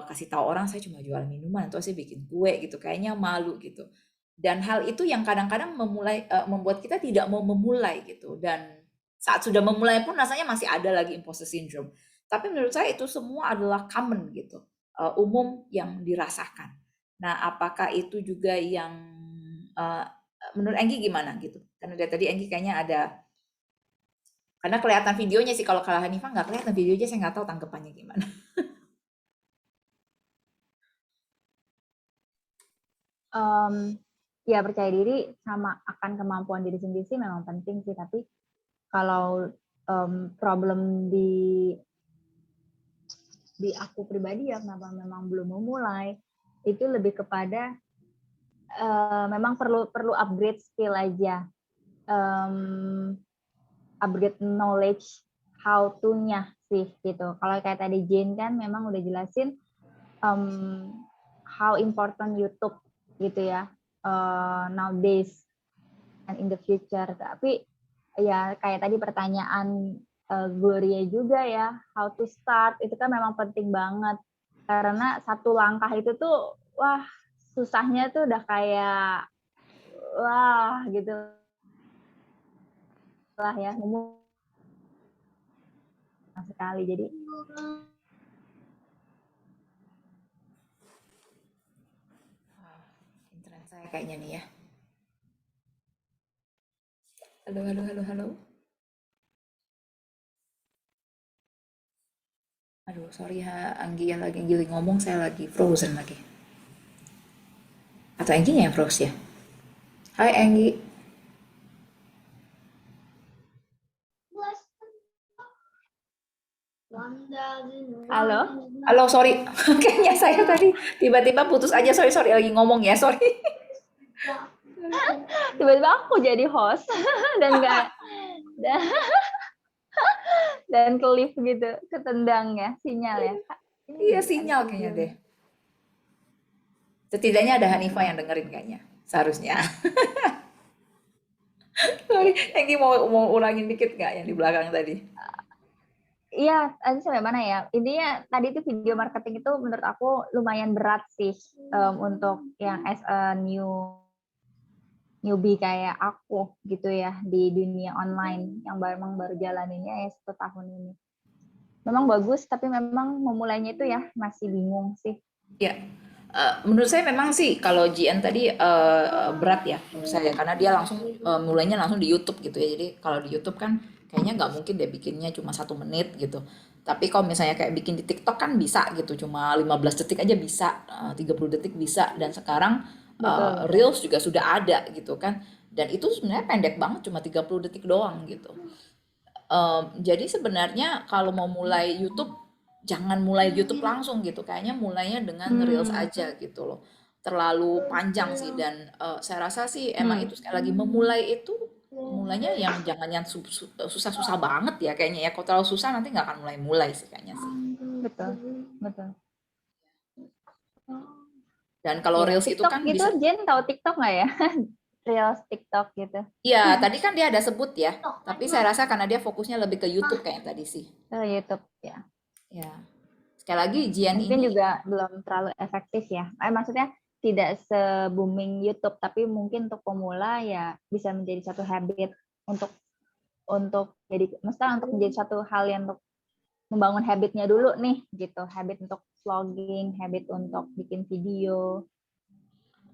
kasih tahu orang saya cuma jualan minuman atau saya bikin kue gitu, kayaknya malu gitu. Dan hal itu yang kadang-kadang membuat kita tidak mau memulai gitu, dan saat sudah memulai pun rasanya masih ada lagi imposter syndrome. Tapi menurut saya itu semua adalah common gitu, umum yang dirasakan. Nah, apakah itu juga yang menurut Enggi gimana gitu? Karena dari tadi Enggi kayaknya ada, karena kelihatan videonya sih, kalau Hanifah nggak kelihatan videonya, saya nggak tahu tanggapannya gimana. Ya percaya diri sama akan kemampuan diri sendiri sih memang penting sih, tapi kalau problem di aku pribadi ya kenapa memang belum memulai, itu lebih kepada memang perlu upgrade skill aja, upgrade knowledge how to-nya sih gitu. Kalau kayak tadi Jeeann kan memang udah jelasin how important YouTube gitu ya, nowadays and in the future. Tapi ya kayak tadi pertanyaan Gloria juga ya, how to start itu kan memang penting banget, karena satu langkah itu tuh wah susahnya tuh udah kayak wah gitu lah ya, sekali. Jadi internet saya kayaknya nih ya. Halo. Aduh, sorry ya, Anggi lagi ngomong, saya lagi frozen lagi. Atau Angginya yang froze ya? Hai Anggi. Halo, sorry. Kayaknya saya tadi tiba-tiba putus aja, sorry lagi ngomong ya, sorry. tiba-tiba aku jadi host dan nggak dan kelip gitu, ketendang ya sinyal ya. Iya, sinyal kayaknya deh. Setidaknya ada Hanifah yang dengerin kayaknya, seharusnya. Sorry, Enggi mau ulangin dikit nggak yang di belakang tadi? Iya, tadi sampai mana ya? Intinya tadi itu video marketing itu menurut aku lumayan berat sih untuk yang as a newbie kayak aku gitu ya di dunia online yang baru jalaninnya ya 1 tahun ini. Memang bagus, tapi memang memulainya itu ya masih bingung sih. Ya, menurut saya memang sih kalau Jeeann tadi berat ya menurut saya, karena dia langsung mulainya langsung di YouTube gitu ya. Jadi kalau di YouTube kan kayaknya nggak mungkin dia bikinnya cuma 1 menit gitu. Tapi kalau misalnya kayak bikin di TikTok kan bisa gitu, cuma 15 detik aja bisa, 30 detik bisa, dan sekarang Reels juga sudah ada gitu kan. Dan itu sebenarnya pendek banget, cuma 30 detik doang gitu. Jadi sebenarnya kalau mau mulai YouTube, jangan mulai YouTube langsung gitu. Kayaknya mulainya dengan Reels aja gitu loh. Terlalu panjang sih, dan saya rasa sih emang itu sekali lagi memulai itu mulainya yang jangan yang susah-susah banget ya kayaknya ya. Kalau terlalu susah nanti nggak akan mulai sih kayaknya sih. betul. Dan kalau Iya, Reels itu TikTok kan gitu, bisa, Jeeann tahu TikTok nggak ya? Reels TikTok gitu. iya tadi kan dia ada sebut ya, tapi saya rasa karena dia fokusnya lebih ke YouTube kayak tadi sih. YouTube ya. Ya, sekali lagi Jeeann Mungkin ini juga belum terlalu efektif ya. Maksudnya tidak se-booming YouTube, tapi mungkin untuk pemula ya bisa menjadi satu habit untuk menjadi satu hal yang untuk membangun habitnya dulu nih gitu. Habit untuk vlogging, habit untuk bikin video.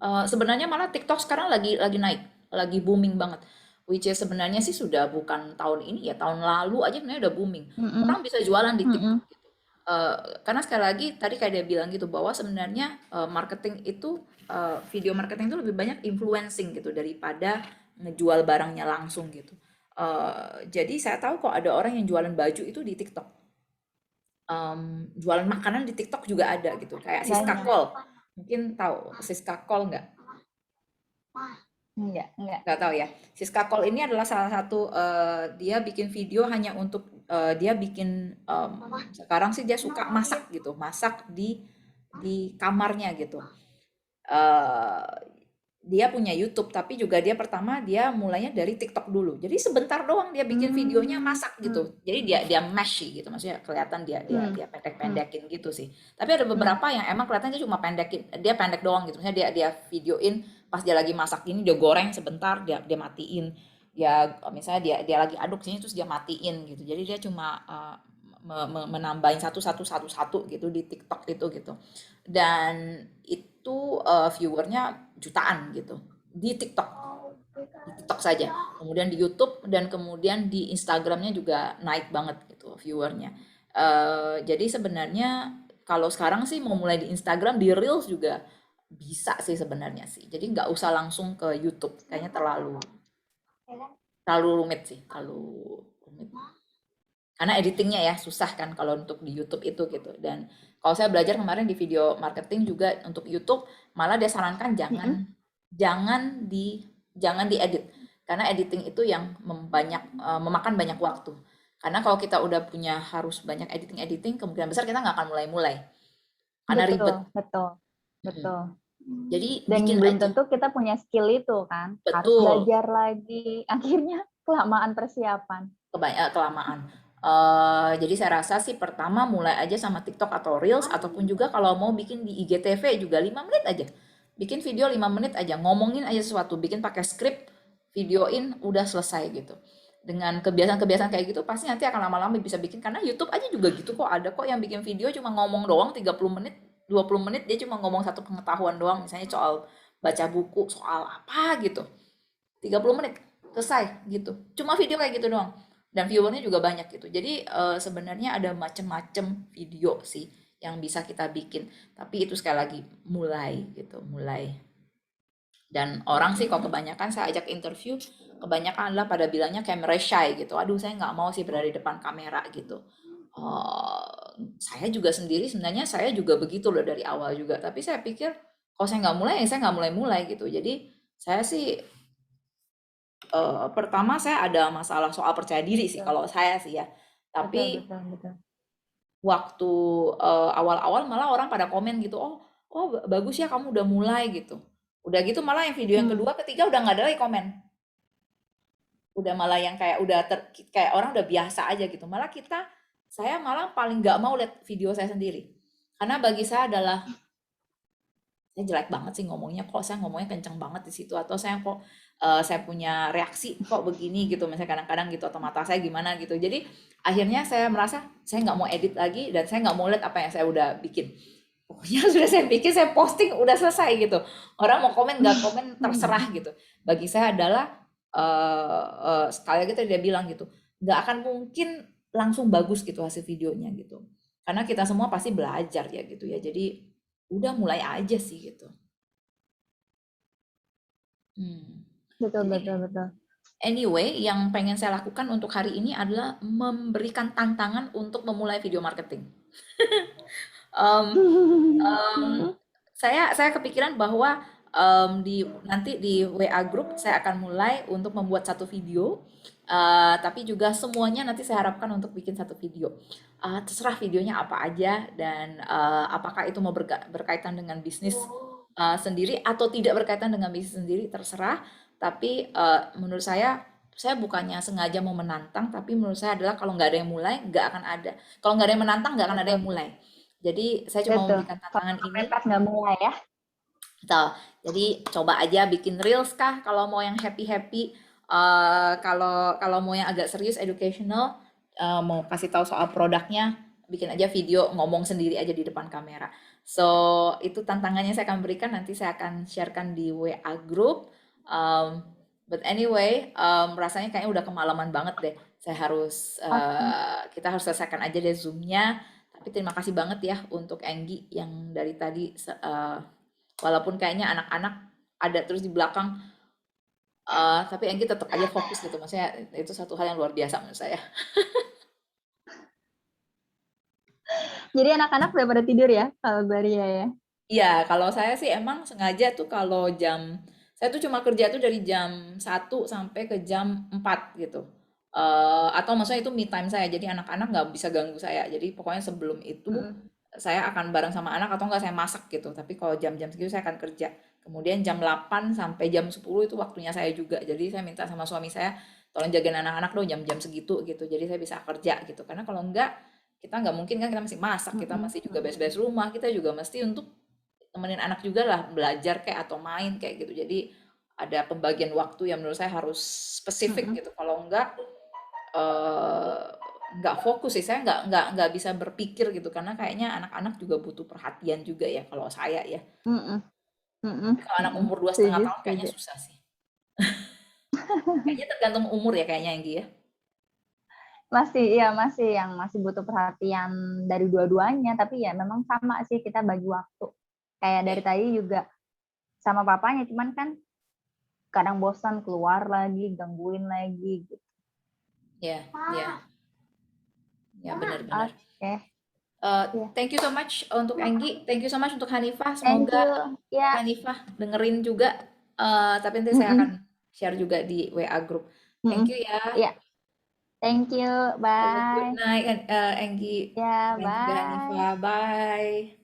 sebenarnya malah TikTok sekarang lagi naik, lagi booming banget. Which is sebenarnya sih sudah bukan tahun ini ya, tahun lalu aja sebenarnya udah booming. Orang bisa jualan di TikTok gitu. Karena sekali lagi tadi kayak dia bilang gitu bahwa sebenarnya marketing itu video marketing itu lebih banyak influencing gitu daripada ngejual barangnya langsung gitu. Jadi saya tahu kok ada orang yang jualan baju itu di TikTok. Jualan makanan di TikTok juga ada gitu, kayak Siska Banyak. Kol. Mungkin tahu Siska Kol nggak? Enggak. Nggak tahu ya. Siska Kol ini adalah salah satu dia bikin video hanya untuk dia bikin sekarang sih dia suka masak gitu, masak di kamarnya gitu. Dia punya YouTube tapi juga dia pertama dia mulainya dari TikTok dulu. Jadi sebentar doang dia bikin videonya masak gitu. Jadi dia mashy gitu, maksudnya kelihatan dia pendek-pendekin gitu sih. Tapi ada beberapa yang emang kelihatannya cuma pendekin, dia pendek doang gitu. Misalnya dia videoin pas dia lagi masak gini, dia goreng sebentar, dia matiin. Dia misalnya dia lagi aduk sini terus dia matiin gitu. Jadi dia cuma menambahin satu gitu di TikTok itu gitu. Dan itu viewernya jutaan gitu di TikTok saja, kemudian di YouTube dan kemudian di Instagramnya juga naik banget gitu viewernya. Jadi sebenarnya kalau sekarang sih mau mulai di Instagram, di Reels juga bisa sih sebenarnya sih. Jadi nggak usah langsung ke YouTube, kayaknya terlalu rumit sih, terlalu rumit. Karena editingnya ya susah kan kalau untuk di YouTube itu gitu. Dan kalau saya belajar kemarin di video marketing juga untuk YouTube, malah dia sarankan jangan diedit, karena editing itu yang memakan banyak waktu. Karena kalau kita udah punya harus banyak editing, kemungkinan besar kita nggak akan mulai karena ribet. Betul. Jadi Dan bikin belum aja. tentu kita punya skill itu kan. Harus Betul. belajar lagi. Akhirnya kelamaan persiapan. Kelamaan. Jadi saya rasa sih pertama mulai aja sama TikTok atau Reels, ataupun juga kalau mau bikin di IGTV juga 5 menit aja. Bikin video 5 menit aja, ngomongin aja sesuatu, bikin pakai skrip, videoin, udah selesai gitu. Dengan kebiasaan-kebiasaan kayak gitu pasti nanti akan lama-lama bisa bikin, karena YouTube aja juga gitu kok, ada kok yang bikin video cuma ngomong doang 30 menit, 20 menit dia cuma ngomong satu pengetahuan doang, misalnya soal baca buku, soal apa gitu. 30 menit selesai gitu. Cuma video kayak gitu doang. Dan viewernya juga banyak gitu. Jadi sebenarnya ada macem-macem video sih yang bisa kita bikin. Tapi itu sekali lagi mulai. Dan orang sih kalau kebanyakan saya ajak interview, kebanyakan adalah pada bilangnya camera shy gitu. Aduh saya nggak mau sih berada di depan kamera gitu. Saya juga sendiri sebenarnya saya juga begitu loh dari awal juga. Tapi saya pikir kalau saya nggak mulai, saya nggak mulai gitu. Jadi saya sih pertama saya ada masalah soal percaya diri sih kalau saya sih ya. Tapi Betul. waktu awal-awal malah orang pada komen gitu, oh bagus ya kamu udah mulai gitu. Udah gitu malah yang video yang kedua, ketiga udah nggak ada lagi komen. Udah malah yang kayak kayak orang udah biasa aja gitu. Malah saya malah paling nggak mau lihat video saya sendiri. Karena bagi saya adalah saya jelek banget sih ngomongnya, kok saya ngomongnya kenceng banget di situ, atau saya punya reaksi kok begini gitu, misalnya kadang-kadang gitu, atau mata saya gimana gitu. Jadi akhirnya saya merasa saya nggak mau edit lagi dan saya nggak mau lihat apa yang saya udah bikin. Pokoknya sudah saya bikin, saya posting, udah selesai gitu. Orang mau komen nggak komen terserah gitu. Bagi saya adalah sekali lagi tadi dia bilang gitu, nggak akan mungkin langsung bagus gitu hasil videonya gitu. Karena kita semua pasti belajar ya gitu ya. Jadi udah mulai aja sih gitu. Betul. Anyway, yang pengen saya lakukan untuk hari ini adalah memberikan tantangan untuk memulai video marketing. Saya kepikiran bahwa nanti di WA group saya akan mulai untuk membuat satu video, tapi juga semuanya nanti saya harapkan untuk bikin satu video. Terserah videonya apa aja dan apakah itu mau berkaitan dengan bisnis sendiri atau tidak berkaitan dengan bisnis sendiri, terserah. Tapi menurut saya bukannya sengaja mau menantang, tapi menurut saya adalah kalau nggak ada yang mulai, nggak akan ada. Kalau nggak ada yang menantang, nggak akan ada yang mulai. Jadi saya cuma Betul. memberikan tantangan Kalau ini. pepes nggak mulai ya. Betul. Jadi coba aja bikin reels kah kalau mau yang happy-happy. Kalau mau yang agak serius educational, mau kasih tahu soal produknya, bikin aja video ngomong sendiri aja di depan kamera. So itu tantangannya saya akan berikan, nanti saya akan sharekan di WA group. But anyway, rasanya kayaknya udah kemalaman banget deh. Kita harus selesaikan aja deh Zoom-nya. Tapi terima kasih banget ya untuk Enggi yang dari tadi, walaupun kayaknya anak-anak ada terus di belakang, tapi Enggi tetap aja fokus gitu. Maksudnya itu satu hal yang luar biasa menurut saya. Jadi anak-anak udah pada tidur ya kalau Gloria ya? Iya, kalau saya sih emang sengaja tuh kalau saya tuh cuma kerja tuh dari jam 1 sampai ke jam 4 gitu. Atau maksudnya itu me time saya, jadi anak-anak nggak bisa ganggu saya. Jadi pokoknya sebelum itu saya akan bareng sama anak atau enggak saya masak gitu. Tapi kalau jam-jam segitu saya akan kerja. Kemudian jam 8 sampai jam 10 itu waktunya saya juga. Jadi saya minta sama suami saya, tolong jagain anak-anak dong jam-jam segitu gitu. Jadi saya bisa kerja gitu. Karena kalau enggak, kita nggak mungkin kan, kita masih masak, kita masih juga beres-beres rumah, kita juga mesti untuk temenin anak juga lah, belajar kayak atau main kayak gitu. Jadi ada pembagian waktu yang menurut saya harus spesifik gitu. Kalau enggak fokus sih, saya nggak bisa berpikir gitu, karena kayaknya anak-anak juga butuh perhatian juga ya kalau saya ya. Tapi kalau anak umur 2,5 tahun kayaknya susah sih. Kayaknya tergantung umur ya kayaknya Enggi ya. Masih butuh perhatian dari dua-duanya, tapi ya memang sama sih, kita bagi waktu. Kayak dari tadi juga sama papanya, cuman kan kadang bosan keluar lagi, gangguin lagi gitu. Ya benar-benar. Oke. Thank you so much untuk Enggi, thank you so much untuk Hanifah. Thank Semoga you. Ya. Hanifah dengerin juga, tapi nanti saya akan share juga di WA group. Thank you ya. Ya. Thank you. Have a good Bye. night, Enggi. Ya, Dan juga Hanifah. bye. Bye.